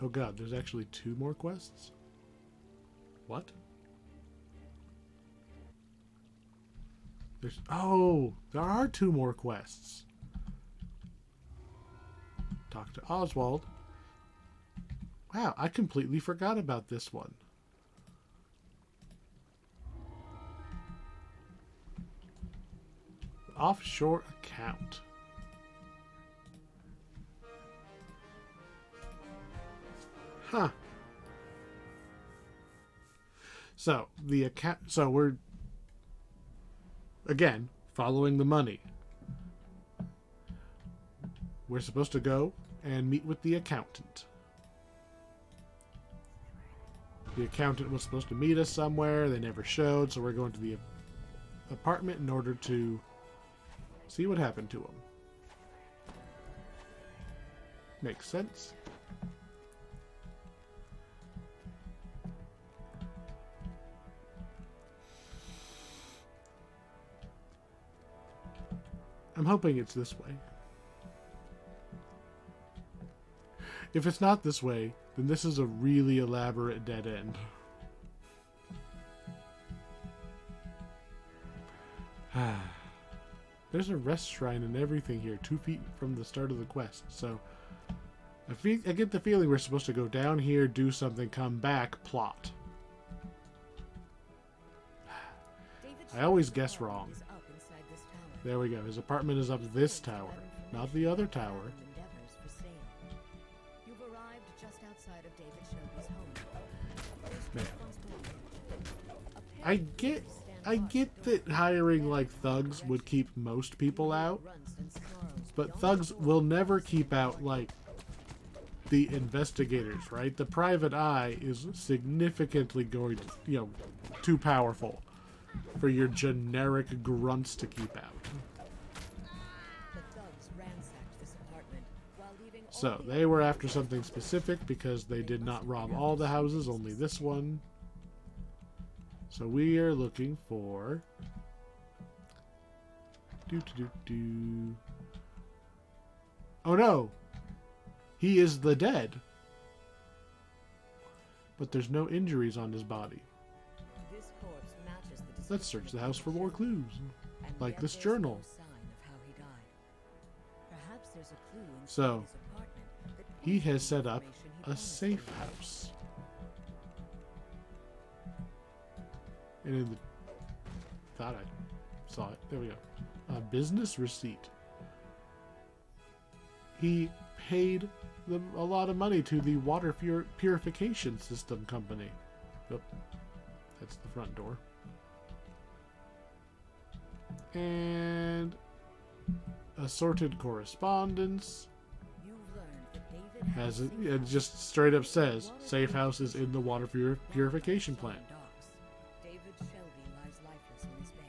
A: Oh god, there's actually 2 more quests? What? Oh, there are 2 more quests. Talk to Oswald. Wow, I completely forgot about this one. Offshore account. Huh. So, the account... So, we're... Again, following the money. We're supposed to go and meet with the accountant. The accountant was supposed to meet us somewhere. They never showed, so we're going to the apartment in order to see what happened to him. Makes sense. I'm hoping it's this way. If it's not this way, then this is a really elaborate dead end. There's a rest shrine and everything here, 2 feet from the start of the quest. So, I get the feeling we're supposed to go down here, do something, come back, plot. I always guess wrong. There we go. His apartment is up this tower, not the other tower.
B: You've arrived just outside of David Shelby's home.
A: Man. I get that hiring like thugs would keep most people out, but thugs will never keep out like the investigators, right? The private eye is significantly going to, too powerful for your generic grunts to keep out. So, they were after something specific because they did not rob all the houses, only this one. So we are looking for... Oh no! He is the dead! But there's no injuries on his body. Let's search the house for more clues. Like this journal. So, he has set up a safe house. And in the... Thought I saw it. There we go. A business receipt. He paid a lot of money to the water purification system company. Oh, that's the front door. And assorted correspondence. Has it just straight up says safe house is in the water purification plant.
B: David Shelby lies lifeless in his bed.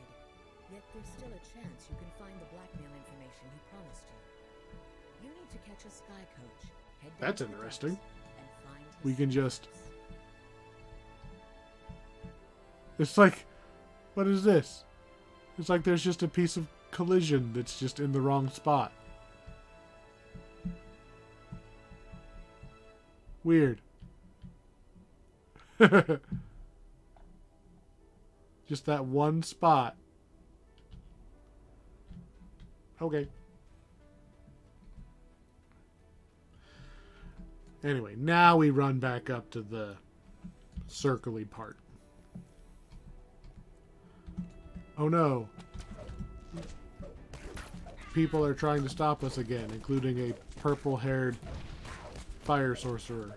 B: Yet there's still a chance you can find the blackmail information he promised you. You need to catch a sky coach. Head down
A: That's
B: to the
A: interesting.
B: docks and find his
A: We can just...
B: house.
A: It's like... What is this? It's like there's just a piece of collision that's just in the wrong spot. Weird. Just that one spot. Okay. Anyway, now we run back up to the circly part. Oh no. People are trying to stop us again, including a purple-haired fire sorcerer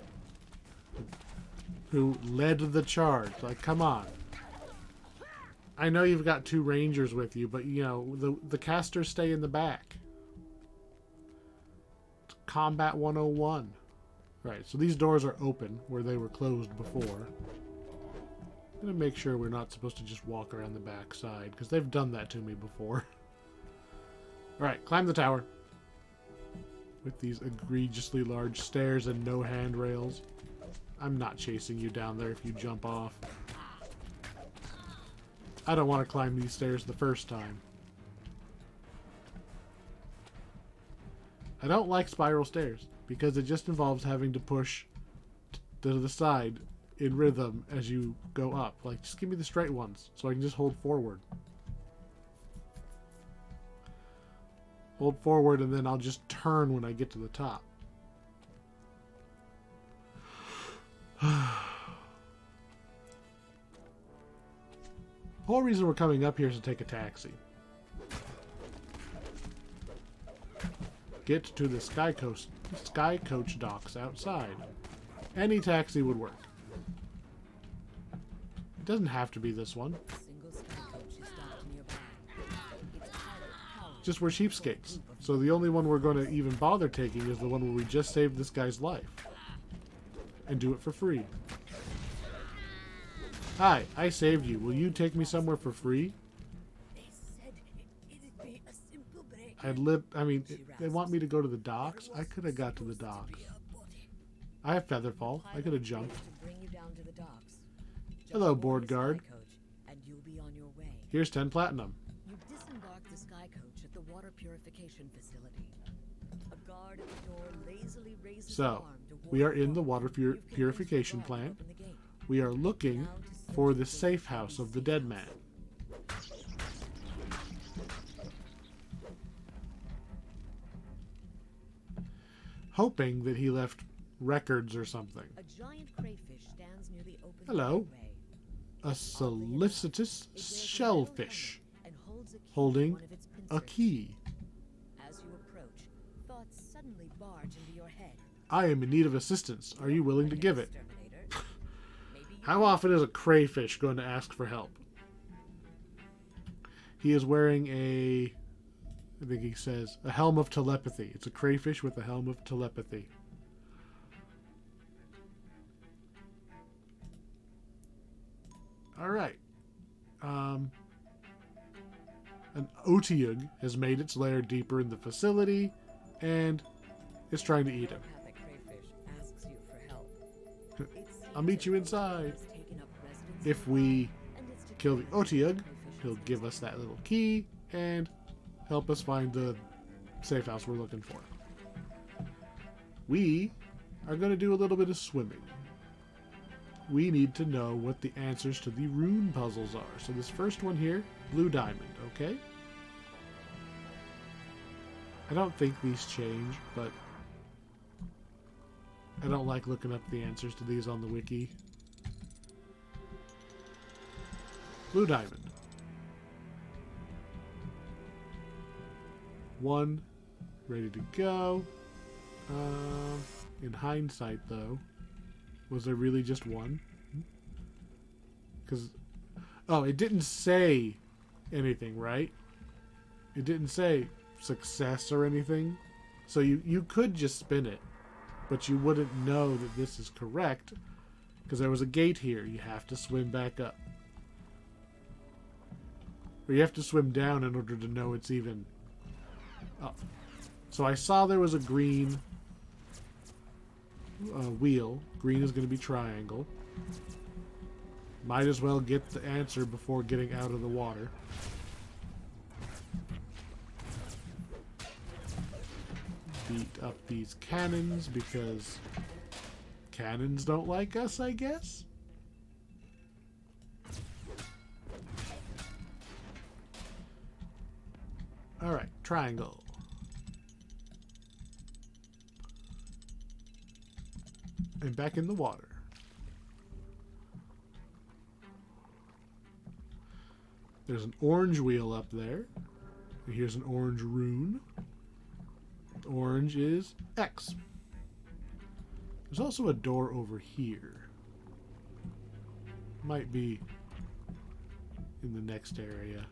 A: who led the charge. Like, come on. I know you've got 2 rangers with you, but, the casters stay in the back. It's Combat 101. Right, so these doors are open where they were closed before. I'm going to make sure we're not supposed to just walk around the back side, because they've done that to me before. Alright, climb the tower. With these egregiously large stairs and no handrails. I'm not chasing you down there if you jump off. I don't want to climb these stairs the first time. I don't like spiral stairs, because it just involves having to push to the side in rhythm as you go up. Like, just give me the straight ones, so I can just hold forward. Hold forward and then I'll just turn when I get to the top. The whole reason we're coming up here is to take a taxi. Get to the Sky Coach docks outside. Any taxi would work. It doesn't have to be this one. Just we're cheapskates. So the only one we're going to even bother taking is the one where we just saved this guy's life. And do it for free. Hi, I saved you. Will you take me somewhere for free? They want me to go to the docks. I could have got to the docks. I have Featherfall. I could have jumped. Hello, board guard. Here's 10 platinum.
B: You disembark the Sky Coach at the water purification facility. A guard at the door lazily raises his arm to
A: we are in the water purification plant. We are looking for the safe house of the dead man. Hoping that he left records or something.
B: A giant crayfish stands near the open
A: Hello.
B: doorway.
A: A solicitous shellfish holding a key.
B: As you approach, thoughts suddenly barge into your head.
A: I am in need of assistance. Are you willing to give it? How often is a crayfish going to ask for help? He is wearing I think he says, a helm of telepathy. It's a crayfish with a helm of telepathy. Alright. An Otyugh has made its lair deeper in the facility and is trying to eat him. I'll meet you inside. If we kill the Otyugh, he'll give us that little key and help us find the safe house we're looking for. We are going to do a little bit of swimming. We need to know what the answers to the rune puzzles are. So this first one here, blue diamond, okay? I don't think these change, but I don't like looking up the answers to these on the wiki. Blue diamond. 1, ready to go. In hindsight, though, was there really just one? Because, oh, it didn't say anything, right? It didn't say success or anything. So you could just spin it, but you wouldn't know that this is correct because there was a gate here. You have to swim back up. Or you have to swim down in order to know it's even up. So I saw there was a green wheel. Green is going to be triangle. Might as well get the answer before getting out of the water. Beat up these cannons because cannons don't like us, I guess? Alright, triangle. And back in the water. There's an orange wheel up there. And here's an orange rune. Orange is X. There's also a door over here. Might be in the next area.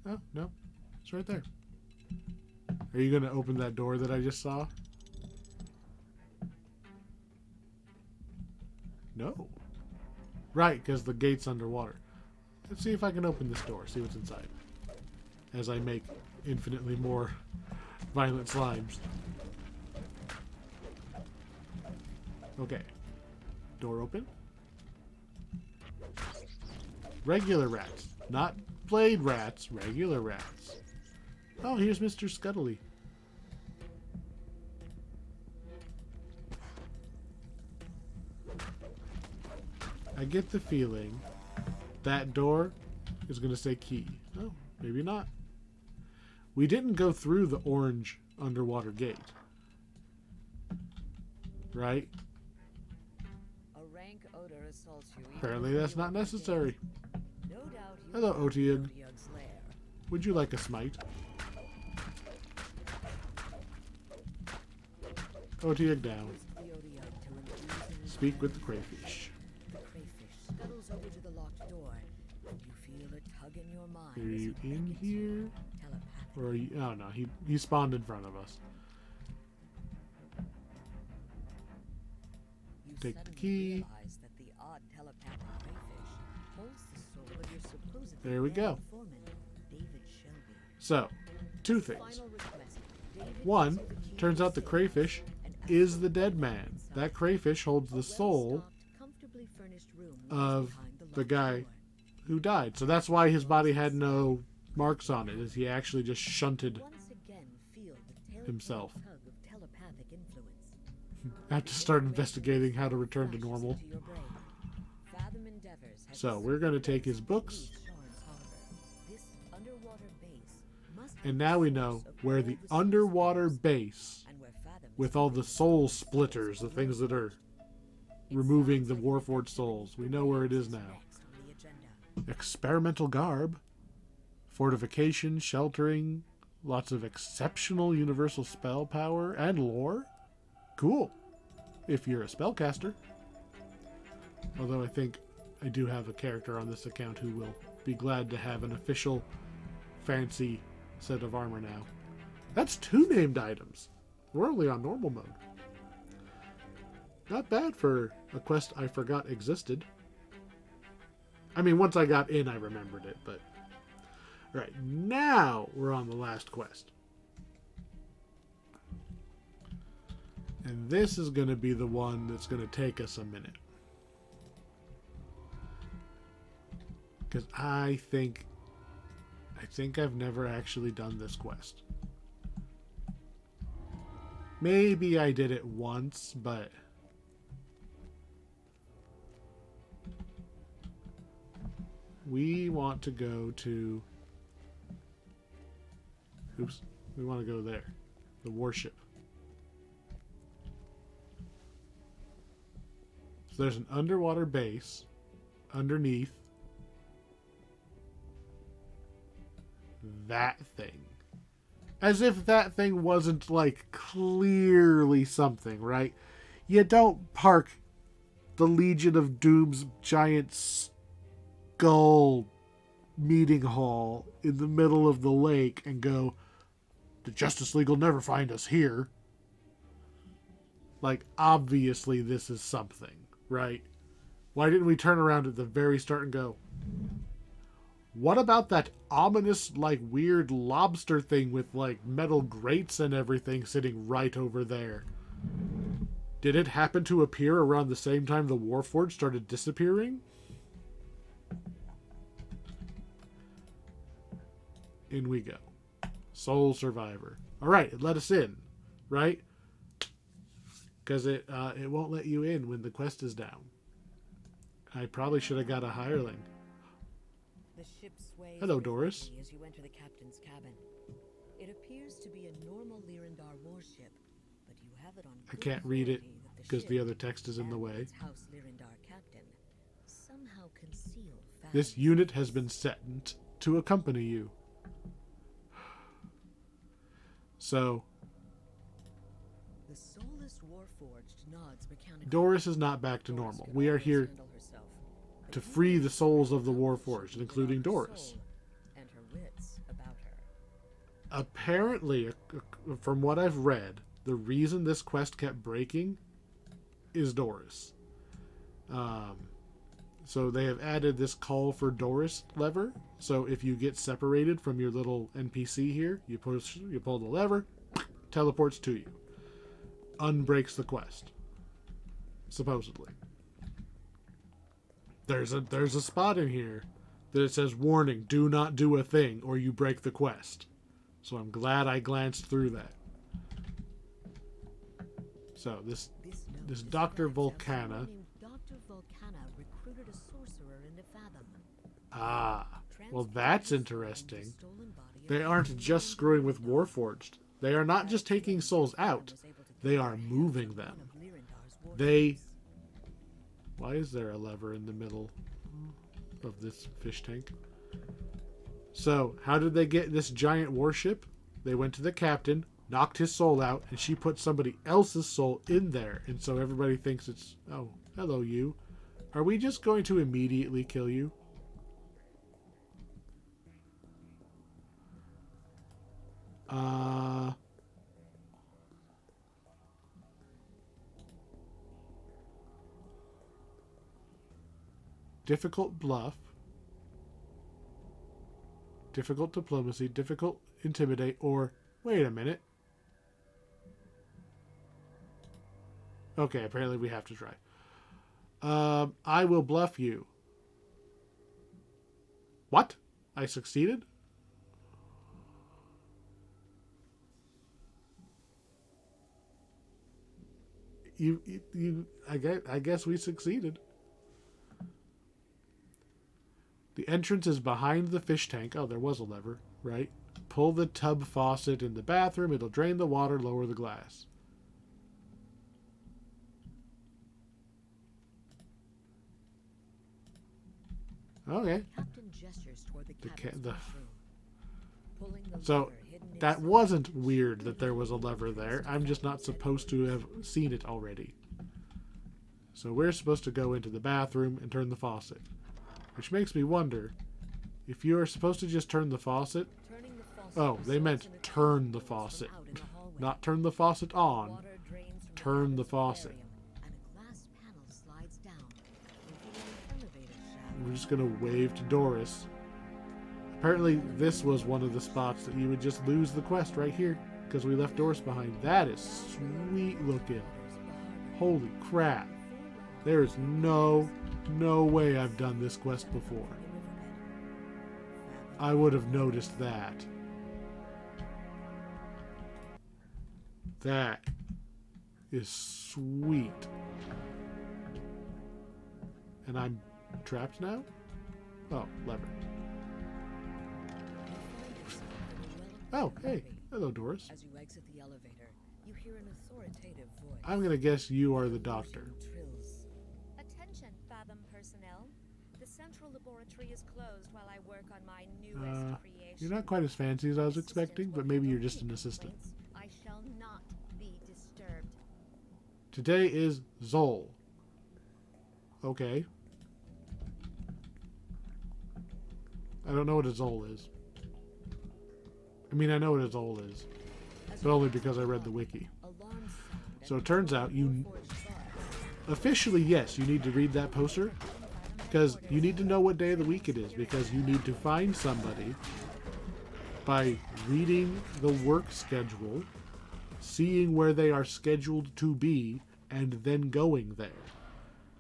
A: Oh, no. It's right there. Are you going to open that door that I just saw? No. Right, because the gate's underwater. Let's see if I can open this door, see what's inside. As I make infinitely more violent slimes. Okay. Door open. Regular rats. Not blade rats, regular rats. Oh, here's Mr. Scuttly. I get the feeling that door is going to say key. Oh, maybe not. We didn't go through the orange underwater gate. Right?
B: A rank odor assaults you.
A: Apparently that's not necessary.
B: No doubt you
A: Hello,
B: found
A: Otiug.
B: Otiug's lair.
A: Would you like a smite? Otiug down.
B: The Otiug to infuse in
A: Speak with the crayfish.
B: the crayfish scuttles over to the locked door, and you feel a tug in your mind.
A: Are
B: as
A: you
B: it
A: in
B: beckons
A: here?
B: you telepathically.
A: Or are you... Oh, no. He spawned in front of us.
B: You
A: Take the
B: suddenly
A: key.
B: realize that the odd telepathic crayfish holds the soul of your supposedly
A: There we go.
B: dead foreman, David Shelby.
A: So, two things.
B: Final request. David
A: One,
B: gives you the key
A: turns
B: to
A: out the
B: safe
A: crayfish
B: and
A: is the
B: access
A: dead
B: to
A: man.
B: inside.
A: That crayfish holds
B: A
A: the soul
B: well-stocked, comfortably furnished room lies
A: of
B: behind
A: the
B: locked
A: guy
B: door.
A: who died. So that's why his body had no marks on it, is he actually just shunted
B: Once again, feel the telltale
A: himself.
B: tug of telepathic influence.
A: I have to start investigating how to return to
B: Flashes
A: normal.
B: into your brain. Fathom Endeavors has
A: So we're going to take his
B: discovered
A: books,
B: beneath Sharn's Harbor. This underwater base must be
A: and
B: the
A: now we
B: source
A: know
B: of
A: where
B: all
A: the
B: soul
A: underwater
B: spirits,
A: base,
B: and where Fathom is
A: with all the soul
B: secretly
A: splitters, the things that are removing the Warforged souls, we know where it is now.
B: next on the agenda.
A: Experimental garb, fortification, sheltering, lots of exceptional universal spell power, and lore. Cool. If you're a spellcaster. Although I think I do have a character on this account who will be glad to have an official fancy set of armor now. That's 2 named items. We're only on normal mode. Not bad for a quest I forgot existed. I mean, once I got in, I remembered it, but... Alright, now we're on the last quest. And this is going to be the one that's going to take us a minute. Because I think I've never actually done this quest. Maybe I did it once, but... We want to go to... Oops. We want to go there. The warship. So there's an underwater base underneath that thing. As if that thing wasn't, like, clearly something, right? You don't park the Legion of Doom's giant skull meeting hall in the middle of the lake and go, the Justice League will never find us here. Like, obviously this is something, right? Why didn't we turn around at the very start and go, what about that ominous, like, weird lobster thing with, like, metal grates and everything sitting right over there? Did it happen to appear around the same time the Warforged started disappearing? In we go. Soul Survivor. Alright, it let us in, right? Because it won't let you in when the quest is down. I probably should have got a hireling.
B: The ship sways
A: Hello, Doris.
B: rhythmically as you enter the captain's cabin. It appears to be a normal Lyrandar warship, but you have it on
A: I
B: good
A: can't read it
B: authority that
A: because
B: ship
A: the other text is in the
B: and
A: way.
B: its House Lyrandar captain somehow conceal
A: This
B: Fathom's
A: unit has
B: secrets.
A: been sent to accompany you. So,
B: The soulless Warforged nods mechanically.
A: Doris is not back to
B: Doris
A: normal.
B: could
A: We are
B: always
A: here
B: handle herself, but
A: to
B: you
A: free
B: need
A: the souls
B: someone
A: of the
B: else who
A: Warforged,
B: can
A: including
B: get on her
A: Doris.
B: soul and her wits about her.
A: Apparently, from what I've read, the reason this quest kept breaking is Doris. So they have added this call for Doris lever. So if you get separated from your little NPC here, you pull the lever, teleports to you. Unbreaks the quest. Supposedly. There's a spot in here that it says, warning, do not do a thing or you break the quest. So I'm glad I glanced through that. So this
B: This note
A: Dr.
B: describes how
A: Volcana.
B: someone named Dr. Volcana recruited a sorcerer into Fathom.
A: Ah, well that's interesting. They aren't just screwing with Warforged. They are not just taking souls out. They are moving them. They... Why is there a lever in the middle of this fish tank? So, how did they get this giant warship? They went to the captain, knocked his soul out, and she put somebody else's soul in there. And so everybody thinks it's... Oh, hello you. Are we just going to immediately kill you? Difficult bluff. Difficult diplomacy. Difficult intimidate. Or, wait a minute. Okay, apparently we have to try. I will bluff you. What? I succeeded? I guess we succeeded. The entrance is behind the fish tank. Oh, there was a lever, right? Pull the tub faucet in the bathroom. It'll drain the water, lower the glass. Okay.
B: Captain gestures toward the cabin's pulling the
A: So,
B: lever hidden
A: that
B: inside
A: wasn't
B: the
A: weird that there was a lever there. I'm just not supposed to have seen it already. So we're supposed to go into the bathroom and turn the faucet. Which makes me wonder, if you are supposed to just turn the faucet...
B: Turning the faucet
A: Oh, they meant
B: results in a
A: turn the
B: tap from
A: faucet.
B: out in the hallway.
A: Not turn the faucet on.
B: Water drains from
A: Turn the
B: cabin's
A: faucet.
B: aquarium, and a glass panel slides down, revealing an elevator shaft.
A: We're just going to wave to Doris. Apparently this was one of the spots that you would just lose the quest right here. Because we left Doris behind. That is sweet looking. Holy crap. There is no way I've done this quest before. I would have noticed that. That is sweet. And I'm trapped now? Oh, lever. Oh, hey. Hello, Doris.
B: As you exit the elevator, you hear an authoritative voice.
A: I'm gonna guess you are the doctor.
B: Trills.
C: Attention, Fathom personnel. The central laboratory is closed while I work on my newest creation.
A: You're not quite as fancy as I was expecting, but maybe you're just an assistant.
C: I shall not be disturbed.
A: Today is Zol. Okay. I don't know what a Zol is. I mean, I know what a Zol is, but only because I read the wiki. So it turns out you... Officially, yes, you need to read that poster, because you need to know what day of the week it is, because you need to find somebody by reading the work schedule, seeing where they are scheduled to be, and then going there.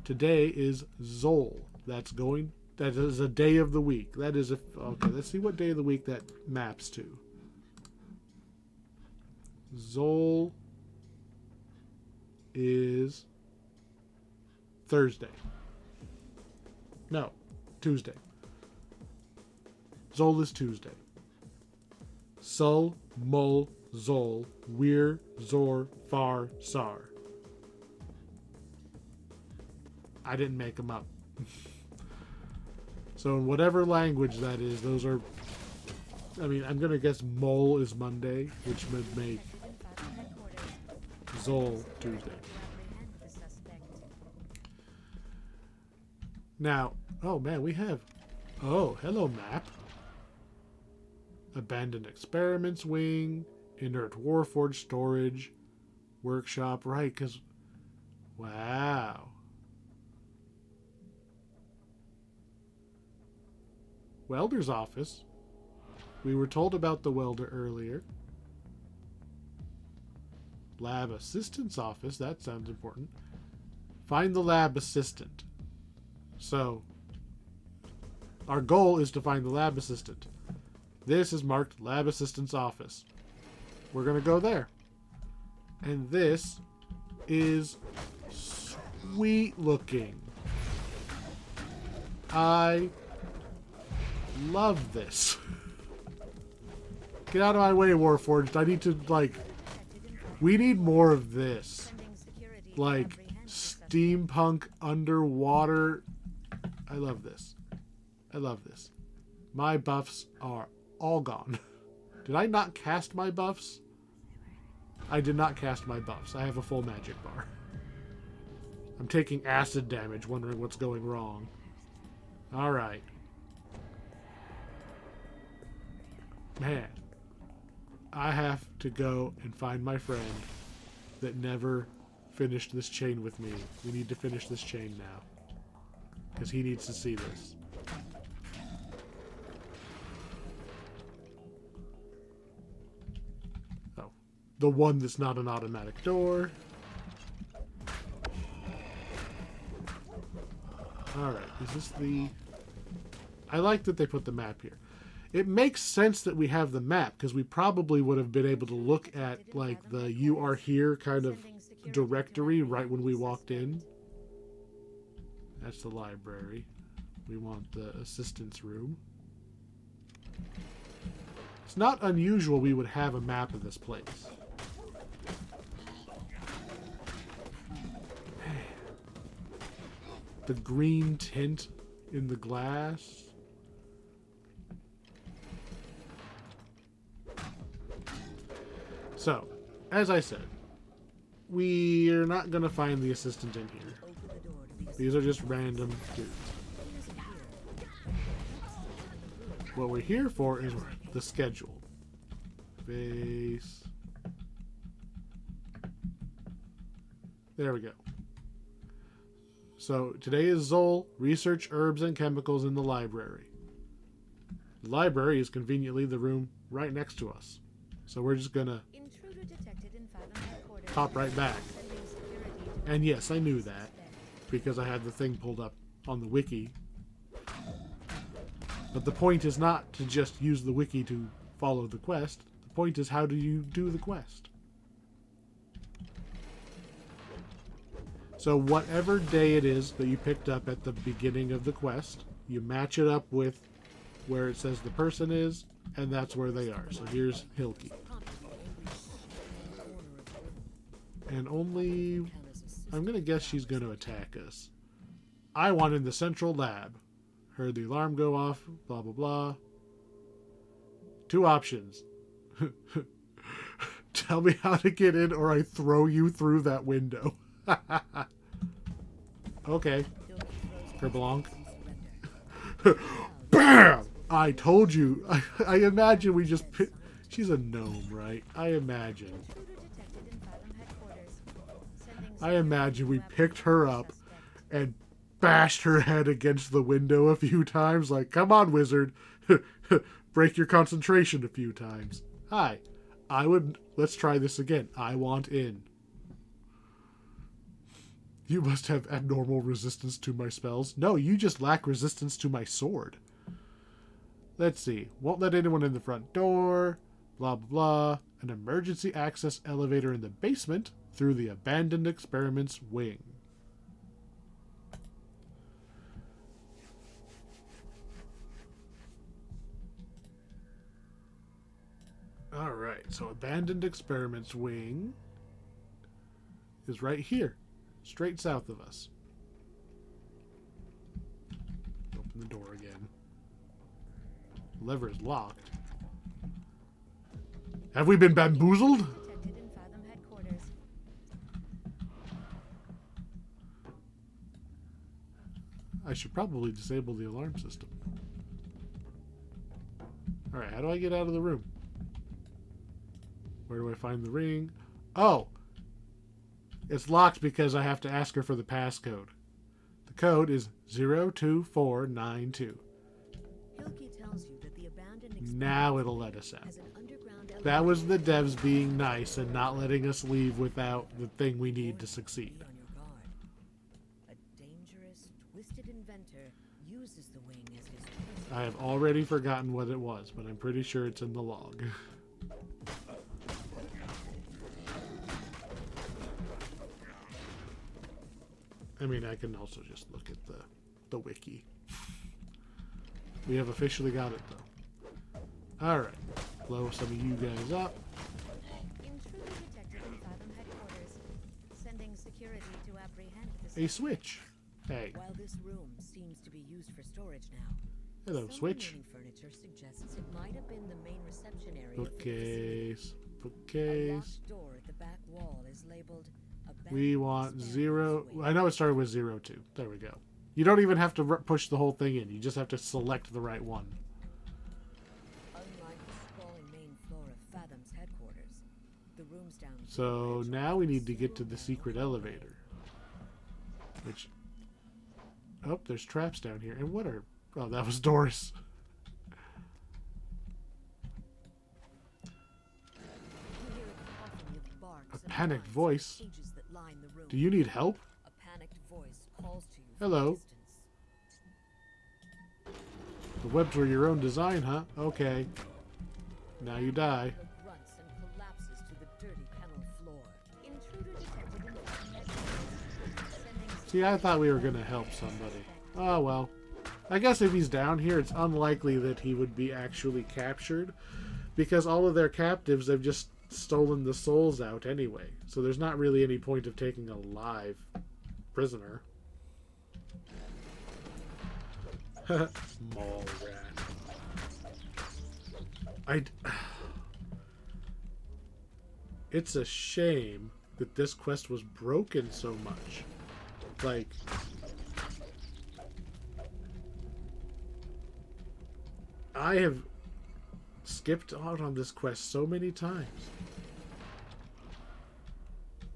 A: Today is Zol. That is a day of the week. That is okay, let's see what day of the week that maps to. Zol is Thursday. No, Tuesday. Zol is Tuesday. Sul, Mul, Zol, Wir, Zor, Far, Sar. I didn't make them up. So in whatever language that is, those are... I mean, I'm going to guess Mul is Monday, which would make Zol Tuesday. Now, oh man, we have... Oh, hello map. Abandoned Experiments Wing, Inert Warforged Storage, Workshop, right, because... Wow. Welder's office. We were told about the welder earlier. Lab assistant's office. That sounds important. Find the lab assistant. So, our goal is to find the lab assistant. This is marked lab assistant's office. We're going to go there. And this is sweet looking. I love this. Get out of my way, Warforged. I need to, like... We need more of this. Like, steampunk underwater. I love this. I love this. My buffs are all gone. Did I not cast my buffs? I did not cast my buffs. I have a full magic bar. I'm taking acid damage, wondering what's going wrong. Alright. Man. I have to go and find my friend that never finished this chain with me. We need to finish this chain now. Because he needs to see this. Oh. The one that's not an automatic door. Alright, is this the... I like that they put the map here. It makes sense that we have the map, because we probably would have been able to look at, like, the "you are here" kind of directory right when we walked in. That's the library. We want the assistance room. It's not unusual we would have a map of this place. The green tint in the glass. So, as I said, we're not going to find the assistant in here. These are just random dudes. What we're here for is the schedule. Base. There we go. So, today is Zol, research herbs and chemicals in the library. The library is conveniently the room right next to us. So we're just gonna pop right back. And yes, I knew that, because I had the thing pulled up on the wiki. But the point is not to just use the wiki to follow the quest. The point is, how do you do the quest? So whatever day it is that you picked up at the beginning of the quest, you match it up with where it says the person is, and that's where they are. So here's Hilke. And only... I'm going to guess she's going to attack us. I want in the central lab. Heard the alarm go off, blah, blah, blah. 2 options. Tell me how to get in or I throw you through that window. Okay. Kerblonk. BAM! I told you. I imagine we just... She's a gnome, right? I imagine we picked her up and bashed her head against the window a few times. Like, come on, wizard. Break your concentration a few times. Hi. Let's try this again. I want in. You must have abnormal resistance to my spells. No, you just lack resistance to my sword. Let's see. Won't let anyone in the front door. Blah, blah, blah. An emergency access elevator in the basement through the abandoned experiments wing. Alright, so abandoned experiments wing is right here. Straight south of us. Open the door again. The lever is locked. Have we been bamboozled? I should probably disable the alarm system. Alright, how do I get out of the room? Where do I find the ring? Oh! It's locked because I have to ask her for the passcode. The code is 02492. Now it'll let us out. That was the devs being nice and not letting us leave without the thing we need to succeed. I have already forgotten what it was, but I'm pretty sure it's in the log. I mean, I can also just look at the wiki. We have officially got it, though. Alright. Blow some of you guys up.
C: Intruder detected in Fathom headquarters. Sending security to apprehend the
A: A switch. Hey.
B: While this room seems to be used for storage now,
A: Hello,
B: some
A: switch.
B: remaining furniture suggests it might have been the main reception area.
A: Bookcase.
B: A
A: Bookcase.
B: locked door at the back wall is labeled
A: We want 0. I know it started with 0, 2. There we go. You don't even have to push the whole thing in. You just have to select the right one.
B: Unlike the sprawling main floor of Fathom's headquarters, the rooms down here
A: So now we need to get to the secret elevator. Which... Oh, there's traps down here. And what are... Oh, that was Doris.
B: you hear a cacophony of barks
A: A
B: and
A: panicked
B: whines
A: voice.
B: in the cages that line the room.
A: Do you need help?
B: A panicked voice calls to you from
A: Hello.
B: a distance.
A: The webs were your own design, huh? Okay. Now you die.
B: The grunts and collapses to the dirty panel floor.
C: Intruder detected in Fathom headquarters. Sending
A: See, I thought we were going to help somebody. Oh, well. I guess if he's down here, it's unlikely that he would be actually captured, because all of their captives, they've just stolen the souls out anyway. So there's not really any point of taking a live prisoner. Mall rat. It's a shame that this quest was broken so much. Like... I have skipped out on this quest so many times.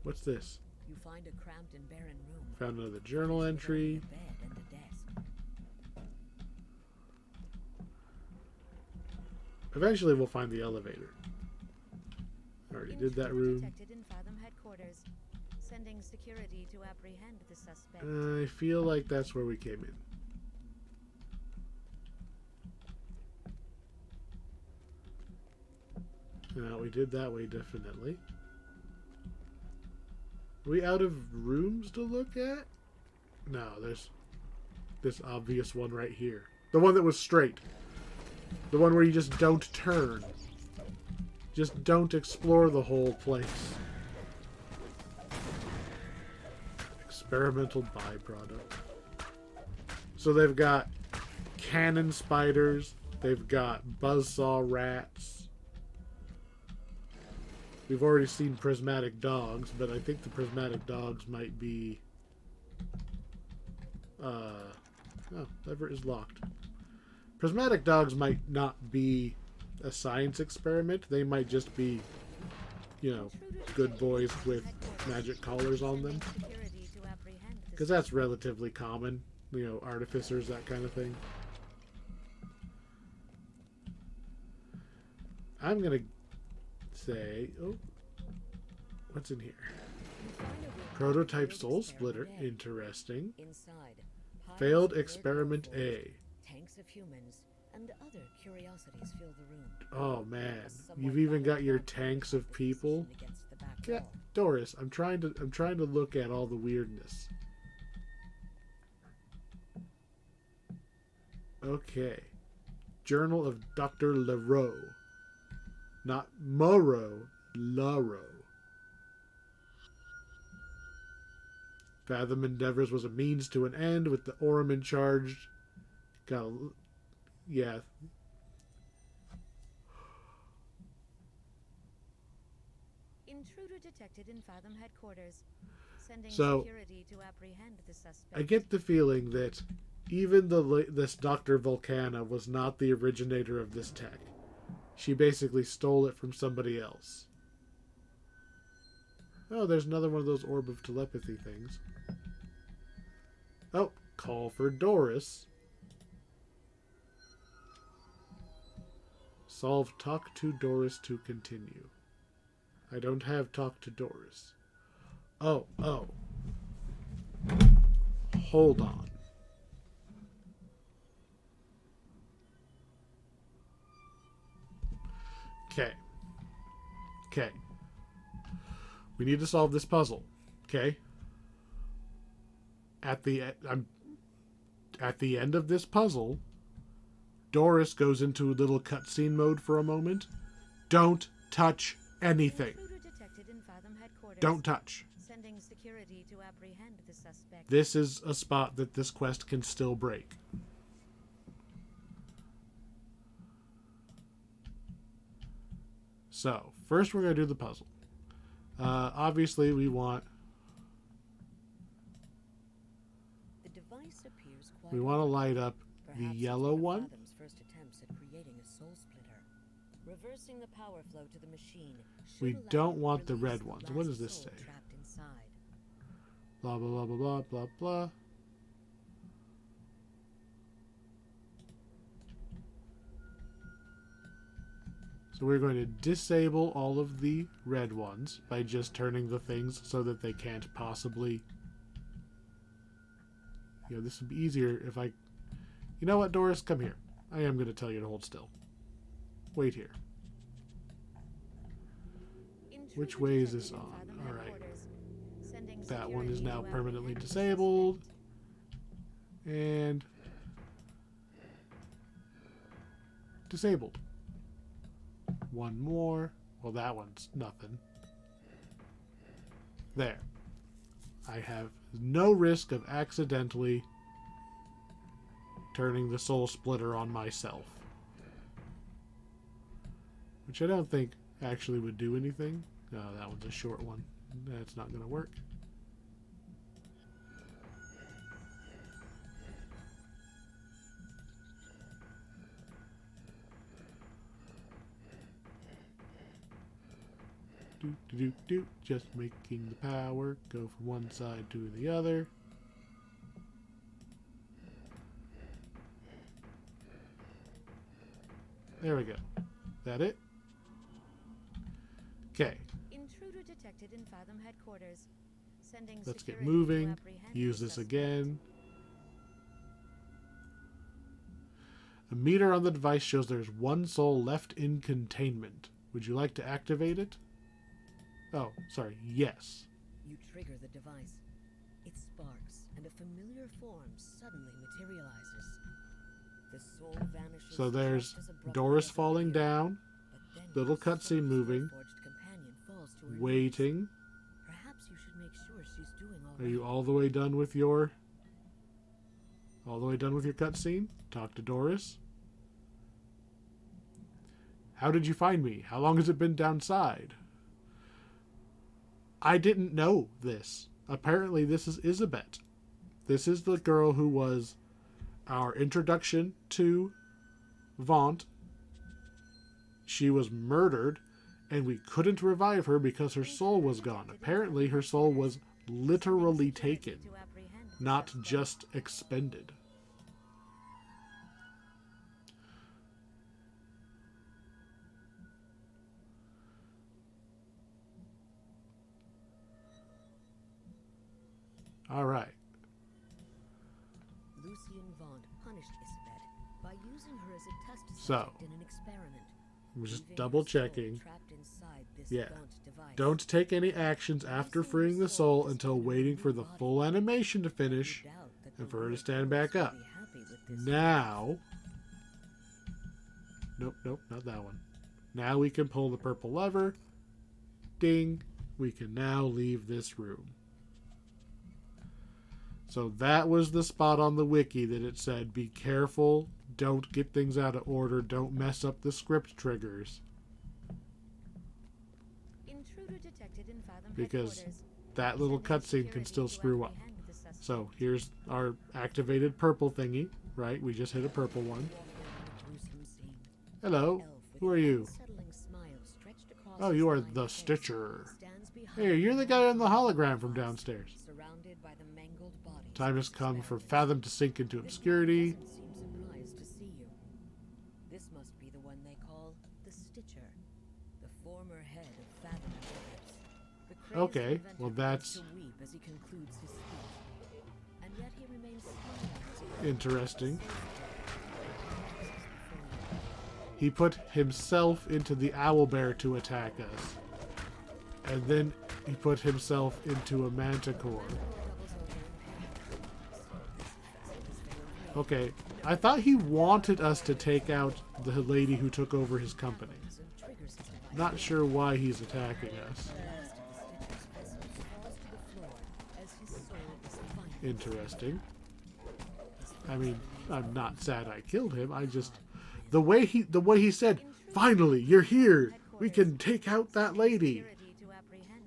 A: What's this?
B: You find a cramped and barren room.
A: Found another journal
B: With
A: entry.
B: only a bed and a desk.
A: Eventually we'll find the elevator. Already did that
C: Intruder
A: room.
C: detected in Fathom headquarters. Sending security to apprehend the suspect.
A: I feel like that's where we came in. No, we did that way, definitely. Are we out of rooms to look at? No, there's this obvious one right here. The one that was straight. The one where you just don't turn. Just don't explore the whole place. Experimental byproduct. So they've got cannon spiders. They've got buzzsaw rats. We've already seen prismatic dogs, but I think the prismatic dogs might be... Oh, lever is locked. Prismatic dogs might not be a science experiment. They might just be, you know, good boys with magic collars on them. Because that's relatively common. You know, artificers, that kind of thing. I'm going to say... Oh, what's in here? Prototype soul splitter. Interesting.
B: Inside,
A: Failed
B: piles of
A: experiment
B: red
A: A.
B: tanks of humans, and other curiosities fill the room.
A: Oh man,
B: A somewhat
A: you've even got your
B: violent
A: tanks of
B: position
A: people.
B: against the back
A: Yeah,
B: wall.
A: Doris, I'm trying to look at all the weirdness. Okay. Journal of Dr. Leroux. Not Moreau, Leroux. Fathom Endeavors was a means to an end with the Orem in charge. Yeah.
C: Intruder detected in Fathom headquarters. Sending
A: So,
C: security to apprehend the suspect.
A: I get the feeling that even this Dr. Volcana was not the originator of this tech. She basically stole it from somebody else. Oh, there's another one of those orb of telepathy things. Oh, call for Doris. Solve talk to Doris to continue. I don't have talk to Doris. Oh. Hold on. Okay. We need to solve this puzzle. Okay? At the end of this puzzle, Doris goes into little cutscene mode for a moment. Don't touch anything.
C: Intruder detected in Fathom headquarters.
A: Don't touch.
C: Sending security to apprehend the suspect.
A: This is a spot that this quest can still break. So, first we're going to do the puzzle. Obviously, we want...
B: The device appears quite
A: We want to light up the
B: Perhaps it's
A: yellow
B: of
A: one.
B: Fathom's first attempts at creating a soul splitter. Reversing the power flow to the machine should
A: We
B: allow
A: don't
B: it to
A: want the
B: release
A: red
B: the
A: ones. What does
B: last
A: this
B: soul
A: say?
B: trapped inside.
A: Blah, blah, blah, blah, blah, blah, blah. So we're going to disable all of the red ones by just turning the things so that they can't possibly... You know, this would be easier if I... You know what, Doris? Come here. I am going to tell you to hold still. Wait here.
C: Intruder
A: Which way is
C: detected
A: this
C: in
A: on?
C: Fathom
A: All right.
C: headquarters. Sending
A: That one is
C: security
A: now
C: to
A: permanently
C: apprehend the
A: disabled.
C: suspect.
A: And... disabled. One more. Well, that one's nothing. There. I have no risk of accidentally turning the soul splitter on myself. Which I don't think actually would do anything. No, that one's a short one. That's not going to work. Do, do, do, do. Just making the power go from one side to the other. There we go. That it? Okay.
C: Intruder detected in Fathom headquarters. Sending
A: Let's get
C: security to
A: moving.
C: apprehend
A: Use
C: the
A: this
C: suspect.
A: again. A meter on the device shows there's one soul left in containment. Would you like to activate it? Oh, sorry. Yes.
B: You trigger the device. It sparks, and a familiar form suddenly materializes. The soul vanishes.
A: So there's
B: just as abruptly
A: Doris
B: as it
A: falling
B: appeared.
A: down,
B: But then
A: little
B: your
A: cutscene
B: soul's
A: moving,
B: Warforged companion falls to her knees.
A: waiting.
B: Perhaps you should make sure she's doing all
A: Are
B: right.
A: you all the way done with your... all the way done with your cutscene? Talk to Doris. How did you find me? How long has it been downside? I didn't know this. Apparently this is Isabet. This is the girl who was our introduction to Vaunt. She was murdered, and we couldn't revive her because her soul was gone. Apparently her soul was literally taken,
C: To apprehend the
A: not
C: suspect.
A: just expended. All right.
B: Lucien Vaunt punished Isabet by using her as a test
A: So,
B: subject in an experiment.
A: I'm just
B: leaving her
A: double
B: soul
A: checking.
B: trapped inside this
A: Yeah.
B: Vaunt device.
A: Don't take any actions after freeing the soul until waiting for the full animation to finish
B: You doubt that
A: and
B: the
A: for her to
B: weird
A: stand
B: girls
A: back
B: will
A: up.
B: be happy with this
A: Now... Nope, nope, not that one. Now we can pull the purple lever. Ding. We can now leave this room. So that was the spot on the wiki that it said, be careful, don't get things out of order, don't mess up the script triggers.
C: Intruder detected in Fathom
A: Because
C: headquarters.
A: that little
C: Sending
A: cutscene can
C: security
A: still
C: to
A: screw up.
C: apprehend the suspect.
A: So here's our activated purple thingy, right? We just hit a purple one.
B: gruesome scene.
A: Hello,
B: Elf with
A: who are
B: an
A: you?
B: unsettling smile stretched across
A: Oh,
B: his
A: you are
B: lined
A: the
B: face,
A: Stitcher.
B: stands behind
A: Hey, you're the guy on the hologram from
B: device,
A: downstairs.
B: surrounded by the mangled bodies
A: Time
B: of
A: has come for
B: experimenters.
A: Fathom to sink into
B: This man
A: obscurity.
B: doesn't seem surprised to see you. This must be the one they call the Stitcher, the former head of Fathom Labs. The crazed
A: Okay,
B: inventor
A: well,
B: begins
A: that's
B: to weep as he concludes his speech, and yet he remains smiling as he
A: interesting.
B: says before you.
A: He put himself into the owlbear to attack us. And then he put himself into a manticore.
B: Doubles over in pain.
A: Okay, I thought he wanted us to take out the lady who took over his company. Not sure why he's attacking us. Interesting. I mean, I'm not sad I killed him. I just the way he said, "Finally, you're here. We can take out that lady.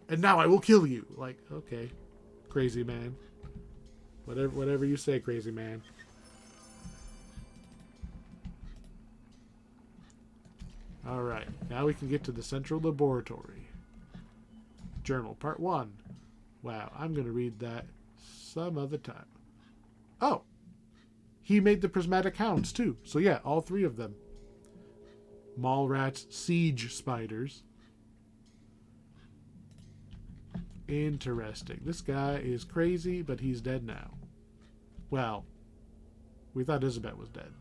A: And now I will kill you." Like, okay, crazy man. Whatever you say, crazy man. Alright, now we can get to the central laboratory. Journal, part 1. Wow, I'm going to read that some other time. Oh! He made the prismatic hounds, too. So yeah, all 3 of them. Mall rats, siege spiders. Interesting. This guy is crazy, but he's dead now. Well, we thought Isabet was dead.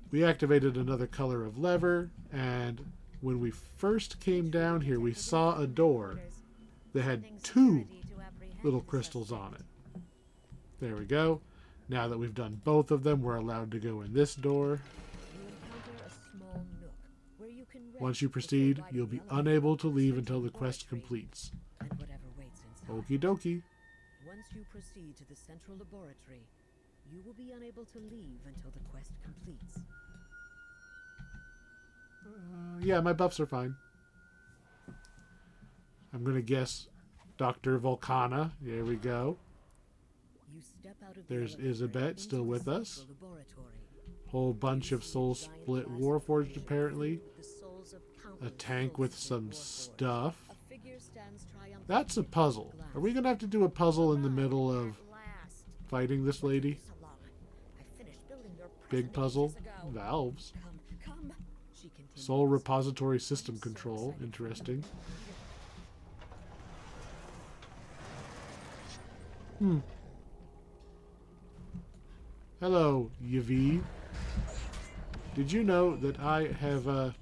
A: We activated another color of lever, and when we first came down here, we saw a door that had 2 little crystals on it. There we go. Now that we've done both of them, we're allowed to go in this door. Once you proceed, you'll be unable to leave until the quest completes. Okie dokie.
B: Once you proceed to the central laboratory, you will be unable to leave until the quest completes.
A: Yeah, my buffs are fine. I'm going to guess Dr. Volcana. There we go.
B: You step out of
A: There's
B: the elevator
A: Isabet
B: into
A: still
B: the
A: with us.
B: central laboratory.
A: Whole bunch of soul split Warforged apparently.
B: The souls of
A: A
B: countless
A: tank with
B: soul-split
A: some
B: Warforged.
A: stuff.
B: A figure stands triumphant
A: That's a puzzle. Are we going to have to do a puzzle in the middle of fighting this lady? Big puzzle. Valves.
B: Come. She continues.
A: Soul repository system control. Interesting. Hello, Yavi. Did you know that I have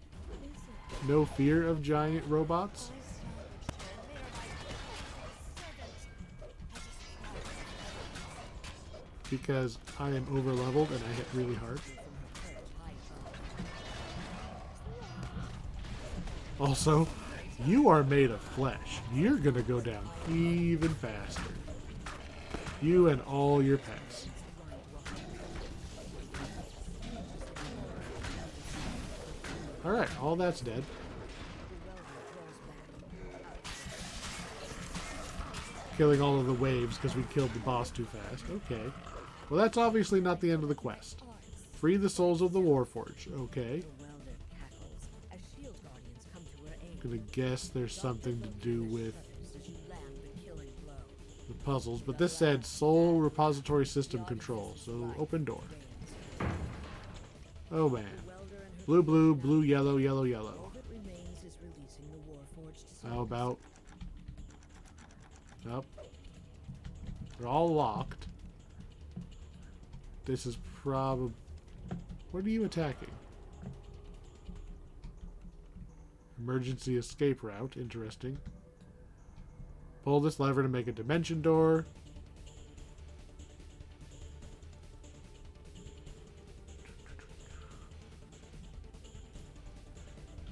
A: no fear of giant robots? Because I am overleveled and I hit really hard. Also, you are made of flesh. You're gonna go down even faster. You and all your pets. Alright, all that's dead. Killing all of the waves because we killed the boss too fast. Okay. Well, that's obviously not the end of the quest. Free the souls of the Warforged. Okay. Gonna guess there's something to do with the puzzles, but this said soul repository system control, so open door. Oh man. Blue, blue, blue, yellow, yellow, yellow. How about... Nope. They're all locked. This is probably... What are you attacking? Emergency escape route. Interesting. Pull this lever to make a dimension door.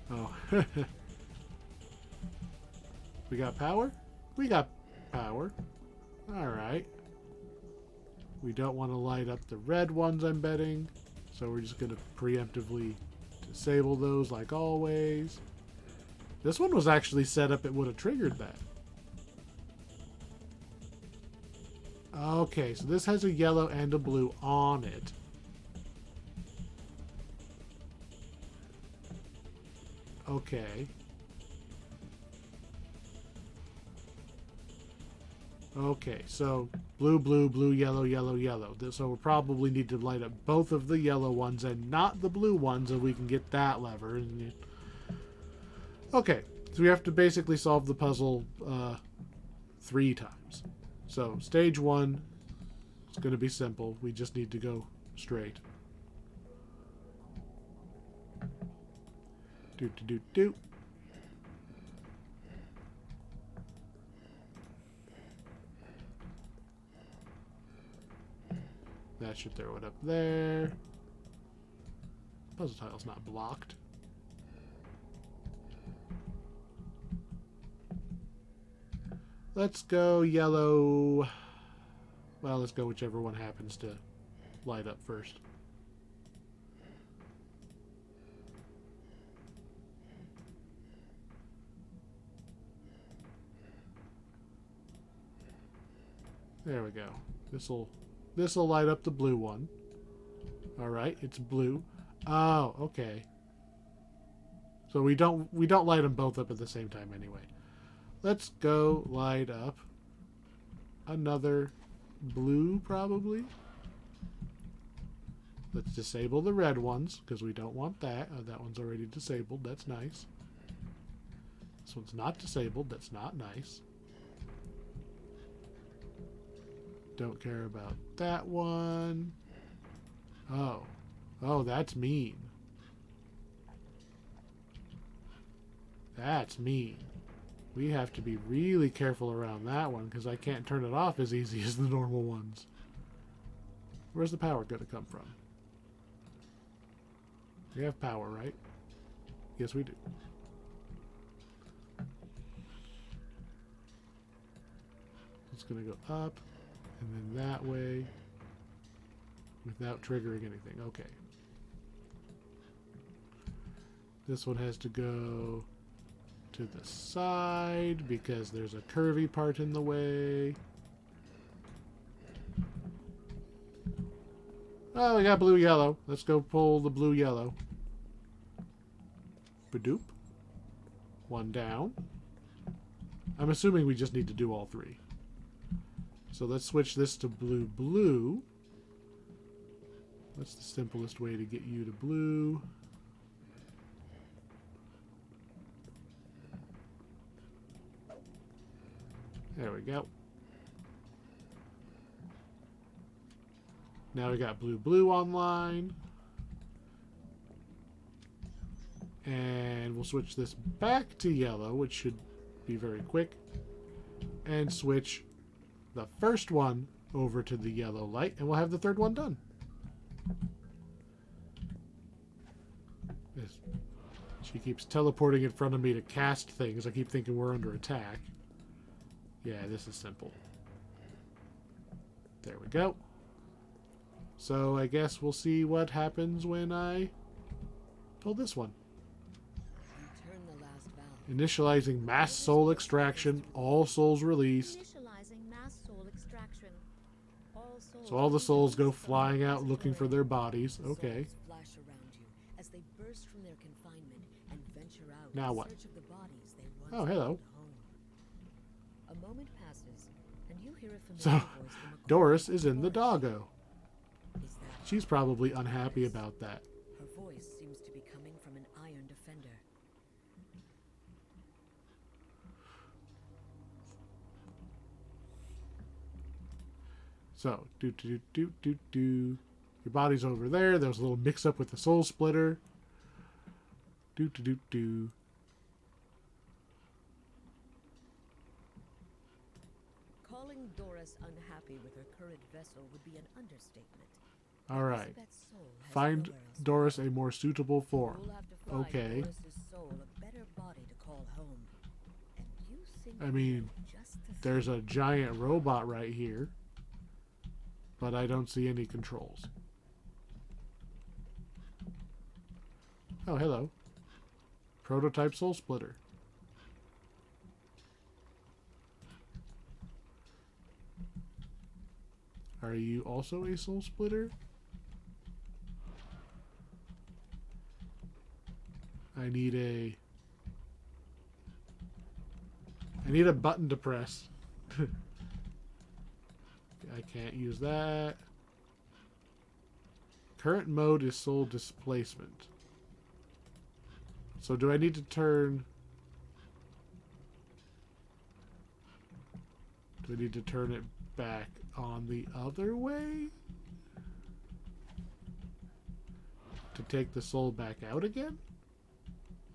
A: Oh. We got power? We got power. Alright. We don't want to light up the red ones, I'm betting. So we're just going to preemptively disable those like always. This one was actually set up, it would have triggered that. Okay, so this has a yellow and a blue on it. Okay. Okay, so blue, blue, blue, yellow, yellow, yellow. So we'll probably need to light up both of the yellow ones and not the blue ones, and we can get that lever. Okay, so we have to basically solve the puzzle 3 times. So stage 1 is going to be simple. We just need to go straight. Do. that should throw it up there. Puzzle tile's not blocked. Let's go yellow. Well, let's go whichever one happens to light up first. There we go. This'll light up the blue one. All right, it's blue. Oh, okay. So we don't light them both up at the same time anyway. Let's go light up another blue probably. Let's disable the red ones because we don't want that. Oh, that one's already disabled. That's nice. This one's not disabled. That's not nice. Don't care about that one. Oh. Oh, that's mean. That's mean. We have to be really careful around that one because I can't turn it off as easy as the normal ones. Where's the power going to come from? We have power, right? Yes, we do. It's going to go up and then that way without triggering anything. Okay. This one has to go to the side because there's a curvy part in the way. Oh, we got blue yellow. Let's go pull the blue yellow. Badoop. One down. I'm assuming we just need to do all three. So let's switch this to blue blue. What's the simplest way to get you to blue? There we go. Now we got blue blue online. And we'll switch this back to yellow, which should be very quick. And switch the first one over to the yellow light, and we'll have the third one done. She keeps teleporting in front of me to cast things. I keep thinking we're under attack. Yeah, this is simple. There we go. So I guess we'll see what happens when I pull this one.
B: Turn the last valve.
A: Initializing mass soul extraction. All souls released.
C: Initializing mass soul extraction. All souls
A: So all the souls go flying out looking for their bodies. Okay.
B: Souls flash around you as they burst from their confinement and venture out
A: Now
B: in
A: what?
B: search of the bodies they once
A: Oh, hello.
B: called home. A moment passes, and you hear a
A: So,
B: familiar voice from a
A: Doris
B: corner
A: is
B: of
A: in the
B: the forest.
A: doggo.
B: Is that
A: She's probably unhappy about that.
B: Her voice seems to be coming from an iron defender.
A: So, do. Your body's over there. There was a little mix up with the soul splitter. Do.
B: Calling Doris unhappy with her current vessel would be an understatement.
A: All right.
B: Elizabeth's soul has
A: Find
B: nowhere else to
A: Doris
B: go.
A: a more suitable form.
B: You'll have to find
A: Okay.
B: Doris's soul a better body to call home. And you think
A: I mean,
B: just the
A: there's a giant robot right here, but I don't see any controls. Oh, hello. Prototype soul splitter. Are you also a soul splitter? I need a button to press. I can't use that. Current mode is soul displacement. So do I need to turn... Do I need to turn it back on the other way? To take the soul back out again?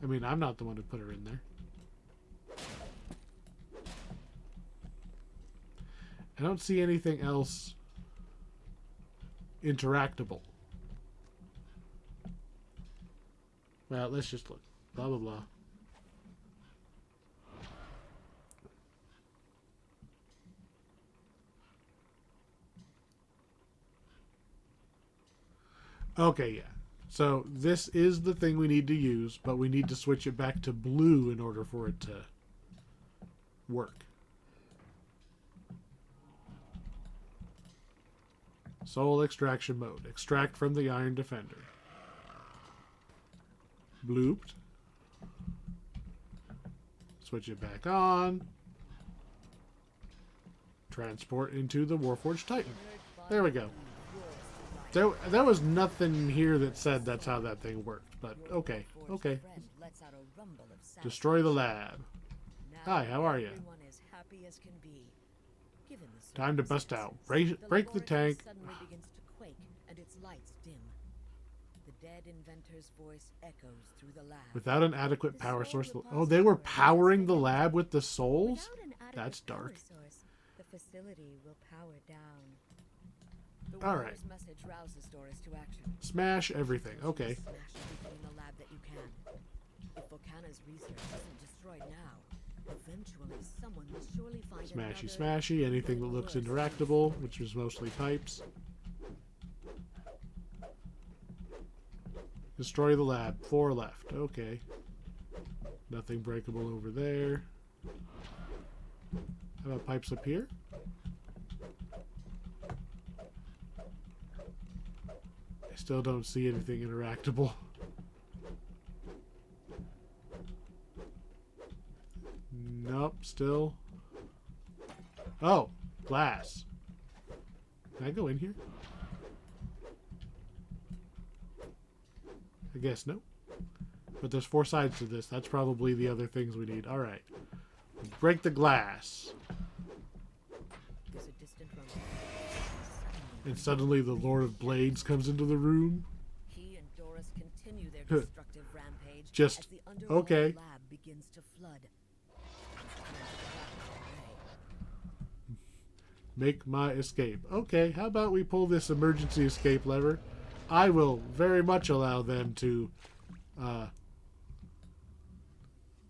A: I mean, I'm not the one who put her in there. I don't see anything else interactable. Well, let's just look. Blah, blah, blah. Okay, yeah. So this is the thing we need to use, but we need to switch it back to blue in order for it to work. Soul extraction mode. Extract from the Iron Defender. Blooped. Switch it back on. Transport into the Warforged Titan. There we go. There was nothing here that said that's how that thing worked, but okay, okay. Destroy the lab. Hi, how are you? Time to bust out. Break the tank.
B: Suddenly begins to quake and its lights dim. The dead inventor's voice echoes through the lab.
A: Without an adequate power source. Oh, they were powering the lab with the souls? That's dark.
C: The facility will power down.
B: The
A: Alright.
B: message rouses Doris to action.
A: Smash everything. Okay.
B: Smash everything in the lab that you can. If Volcana's research isn't destroyed now, eventually someone will surely find
A: Smashy,
B: another
A: smashy. Anything that looks interactable, which is mostly pipes. Destroy the lab. 4 left. Okay. Nothing breakable over there. How about pipes up here? I still don't see anything interactable. Nope, still. Oh, glass. Can I go in here? I guess no. But there's 4 sides to this. That's probably the other things we need. Alright. Break the glass.
B: There's a distant rumble.
A: And suddenly the Lord of Blades comes into the room.
B: He and Doris continue their destructive rampage
A: Just,
B: as the underworld
A: okay.
B: lab begins to flood.
A: Make my escape. Okay, how about we pull this emergency escape lever? I will very much allow them to...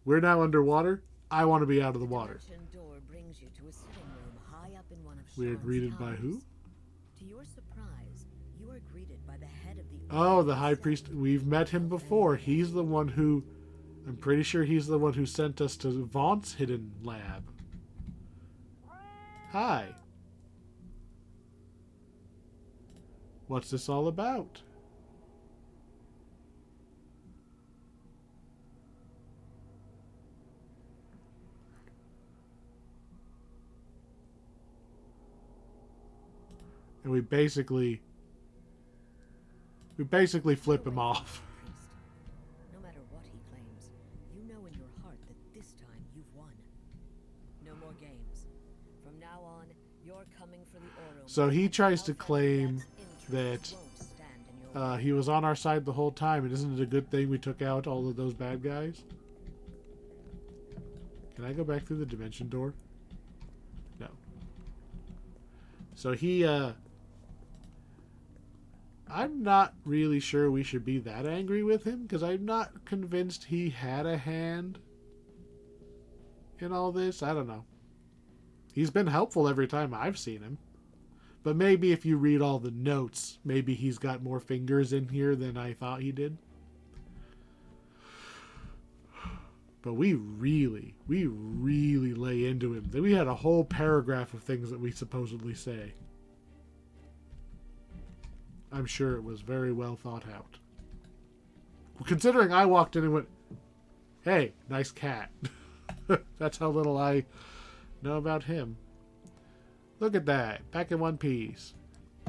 A: we're now underwater. I want to be out of the water.
B: Door brings you to a sitting room high up in one of
A: We are
B: Sean's
A: greeted by
B: towers.
A: who?
B: To your surprise, you are greeted by the head of the
A: Oh, the High Priest. We've met him before. He's the one who... I'm pretty sure he's the one who sent us to Vaught's hidden lab. Hi. What's this all about? And we basically flip him off.
B: priest. No matter what he claims, you know in your heart that this time you've won. No more games. From now on, you're coming for the Aurum.
A: So he tries to
B: Without
A: claim
B: that
A: that
B: won't stand in your way.
A: he was on our side the whole time, and isn't it a good thing we took out all of those bad guys? Can I go back through the dimension door? No. So he, I'm not really sure we should be that angry with him, because I'm not convinced he had a hand in all this. I don't know. He's been helpful every time I've seen him. But maybe if you read all the notes, maybe he's got more fingers in here than I thought he did. But we really lay into him. We had a whole paragraph of things that we supposedly say. I'm sure it was very well thought out. Considering I walked in and went, hey, nice cat. That's how little I know about him. Look at that. Back in one piece.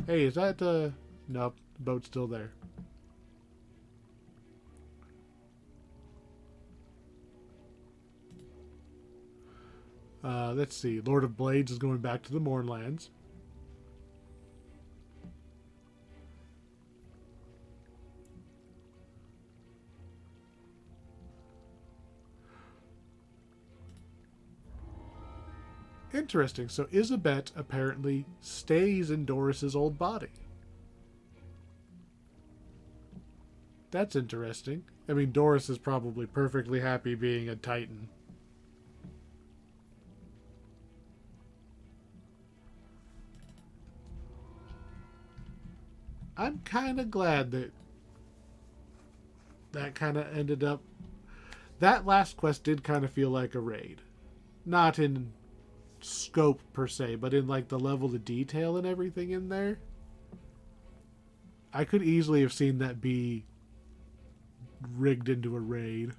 A: Hey, is that, nope, the boat's still there. Let's see. Lord of Blades is going back to the Mournlands. Interesting. So Isabet apparently stays in Doris's old body. That's interesting. I mean, Doris is probably perfectly happy being a Titan. I'm kind of glad that that kind of ended up... That last quest did kind of feel like a raid. Not in scope per se, but in like the level of detail and everything in there. I could easily have seen that be rigged into a raid.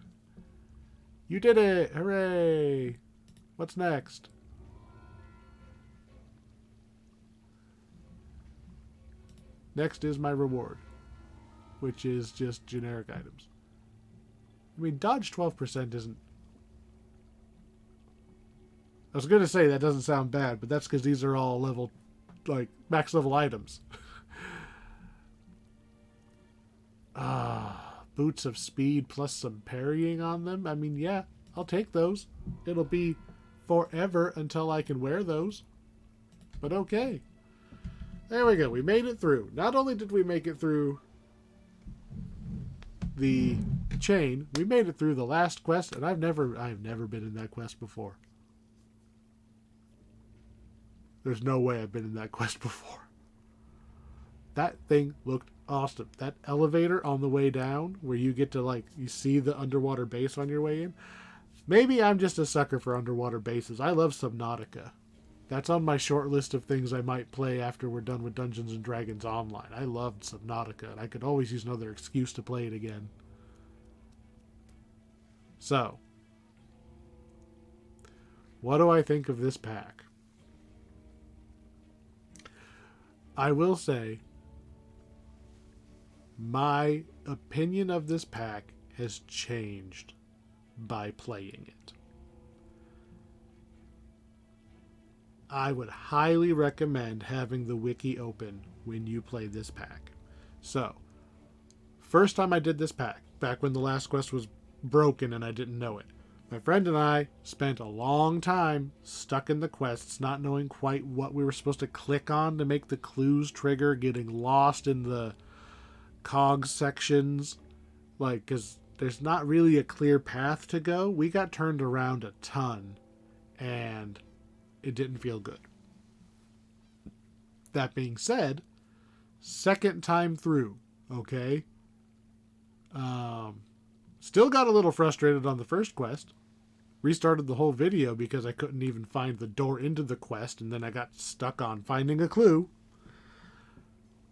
A: You did it! Hooray! What's next? Next is my reward, which is just generic items. I mean, dodge 12% isn't... I was going to say that doesn't sound bad, but that's because these are all level, like, max level items. Boots of speed plus some parrying on them. I mean, yeah, I'll take those. It'll be forever until I can wear those. But okay. There we go. We made it through. Not only did we make it through the chain, we made it through the last quest, and I've never been in that quest before. There's no way I've been in that quest before. That thing looked awesome. That elevator on the way down, where you get to, like, you see the underwater base on your way in. Maybe I'm just a sucker for underwater bases. I love Subnautica. That's on my short list of things I might play after we're done with Dungeons & Dragons Online. I loved Subnautica, and I could always use another excuse to play it again. So, what do I think of this pack? I will say, my opinion of this pack has changed by playing it. I would highly recommend having the wiki open when you play this pack. So, first time I did this pack, back when the last quest was broken and I didn't know it, my friend and I spent a long time stuck in the quests, not knowing quite what we were supposed to click on to make the clues trigger, getting lost in the cogs sections, like, because there's not really a clear path to go. We got turned around a ton, and it didn't feel good. That being said, second time through, okay? Still got a little frustrated on the first quest. Restarted the whole video because I couldn't even find the door into the quest, and then I got stuck on finding a clue.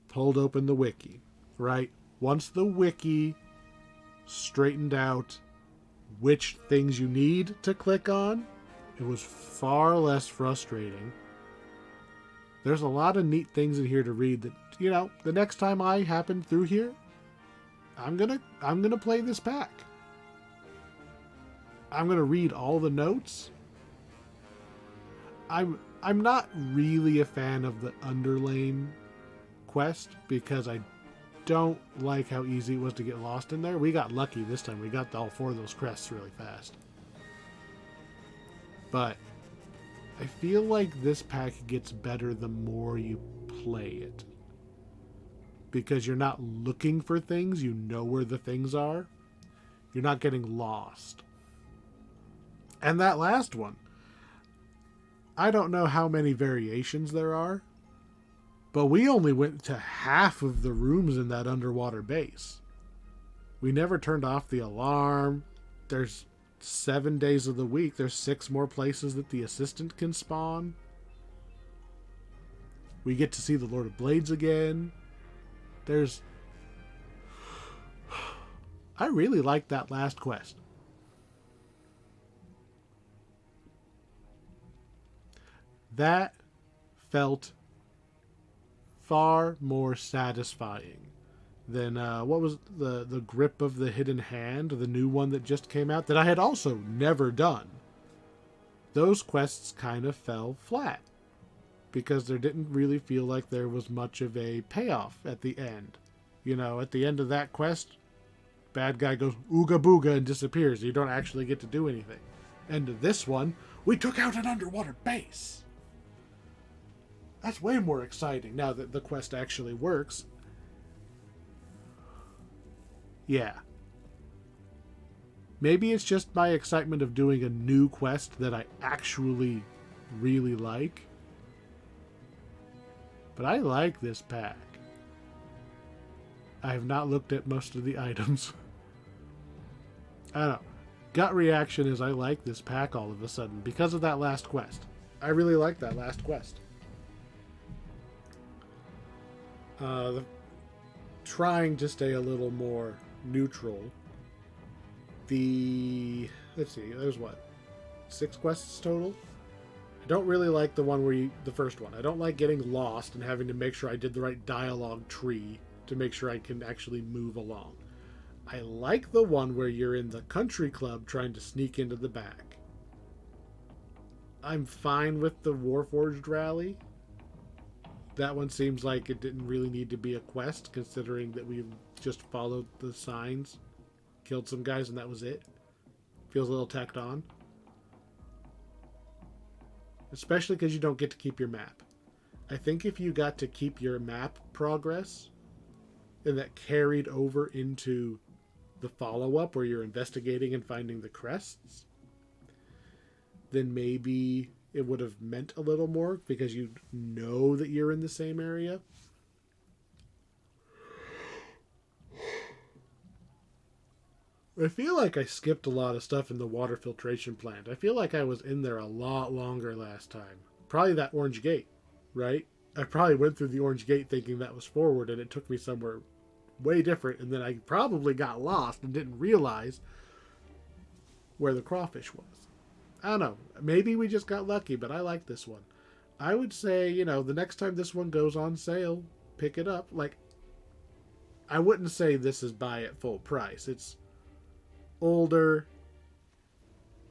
A: Pulled open the wiki, right? Once the wiki straightened out which things you need to click on, it was far less frustrating. There's a lot of neat things in here to read that, you know, the next time I happen through here, I'm gonna play this pack. I'm gonna read all the notes. I'm not really a fan of the Underlane quest because I don't like how easy it was to get lost in there. We got lucky this time. We got all 4 of those crests really fast. But I feel like this pack gets better the more you play it. Because you're not looking for things, you know where the things are. You're not getting lost. And that last one, I don't know how many variations there are, but we only went to half of the rooms in that underwater base. We never turned off the alarm. There's 7 days of the week. There's 6 more places that the assistant can spawn. We get to see the Lord of Blades again. I really liked that last quest. That felt far more satisfying than what was the Grip of the Hidden Hand, the new one that just came out that I had also never done. Those quests kind of fell flat because there didn't really feel like there was much of a payoff at the end. You know, at the end of that quest, bad guy goes ooga booga and disappears. You don't actually get to do anything. End of this one, we took out an underwater base. That's way more exciting now that the quest actually works. Yeah. Maybe it's just my excitement of doing a new quest that I actually really like. But I like this pack. I have not looked at most of the items. I don't know. Gut reaction is I like this pack all of a sudden because of that last quest. I really like that last quest. Trying to stay a little more neutral. Let's see, there's what? 6 quests total? I don't really like the one where the first one. I don't like getting lost and having to make sure I did the right dialogue tree to make sure I can actually move along. I like the one where you're in the country club trying to sneak into the back. I'm fine with the Warforged rally. That one seems like it didn't really need to be a quest, considering that we just followed the signs, killed some guys, and that was it. Feels a little tacked on. Especially because you don't get to keep your map. I think if you got to keep your map progress, and that carried over into the follow-up where you're investigating and finding the crests, then maybe it would have meant a little more because you know that you're in the same area. I feel like I skipped a lot of stuff in the water filtration plant. I feel like I was in there a lot longer last time. Probably that orange gate, right? I probably went through the orange gate thinking that was forward, and it took me somewhere way different, and then I probably got lost and didn't realize where the crawfish was. I don't know. Maybe we just got lucky, but I like this one. I would say, the next time this one goes on sale, pick it up. Like, I wouldn't say this is buy at full price. It's older,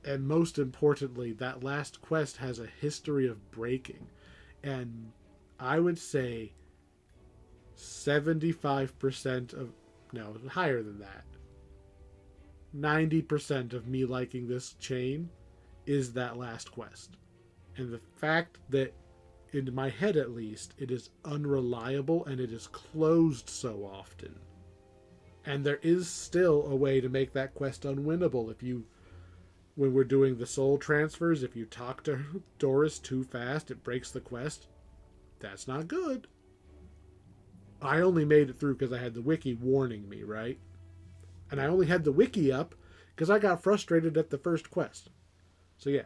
A: and most importantly, that last quest has a history of breaking. And I would say 75% of, no, higher than that, 90% of me liking this chain is that last quest. And the fact that, in my head at least, it is unreliable and it is closed so often. And there is still a way to make that quest unwinnable. When we're doing the soul transfers, if you talk to Doris too fast, it breaks the quest. That's not good. I only made it through because I had the wiki warning me, right? And I only had the wiki up because I got frustrated at the first quest. So yeah.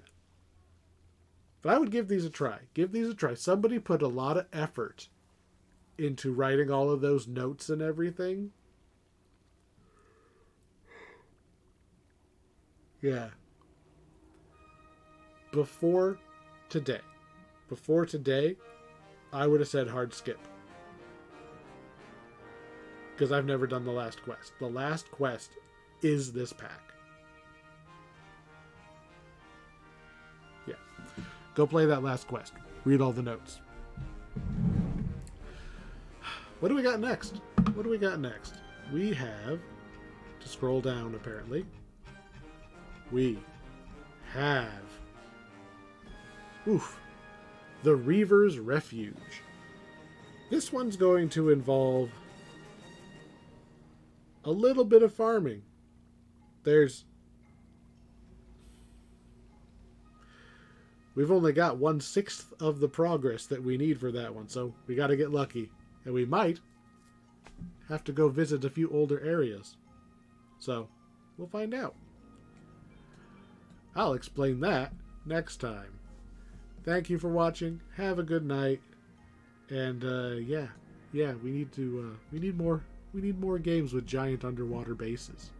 A: But I would give these a try. Give these a try. Somebody put a lot of effort into writing all of those notes and everything. Yeah. Before today, I would have said hard skip. Because I've never done the last quest. The last quest is this pack. Yeah. Go play that last quest. Read all the notes. What do we got next? We have to scroll down, apparently. We have the Reaver's Refuge. This one's going to involve a little bit of farming. We've only got 1/6 of the progress that we need for that one, so we got to get lucky. And we might have to go visit a few older areas. So, we'll find out. I'll explain that next time. Thank you for watching. Have a good night. And we need more games with giant underwater bases.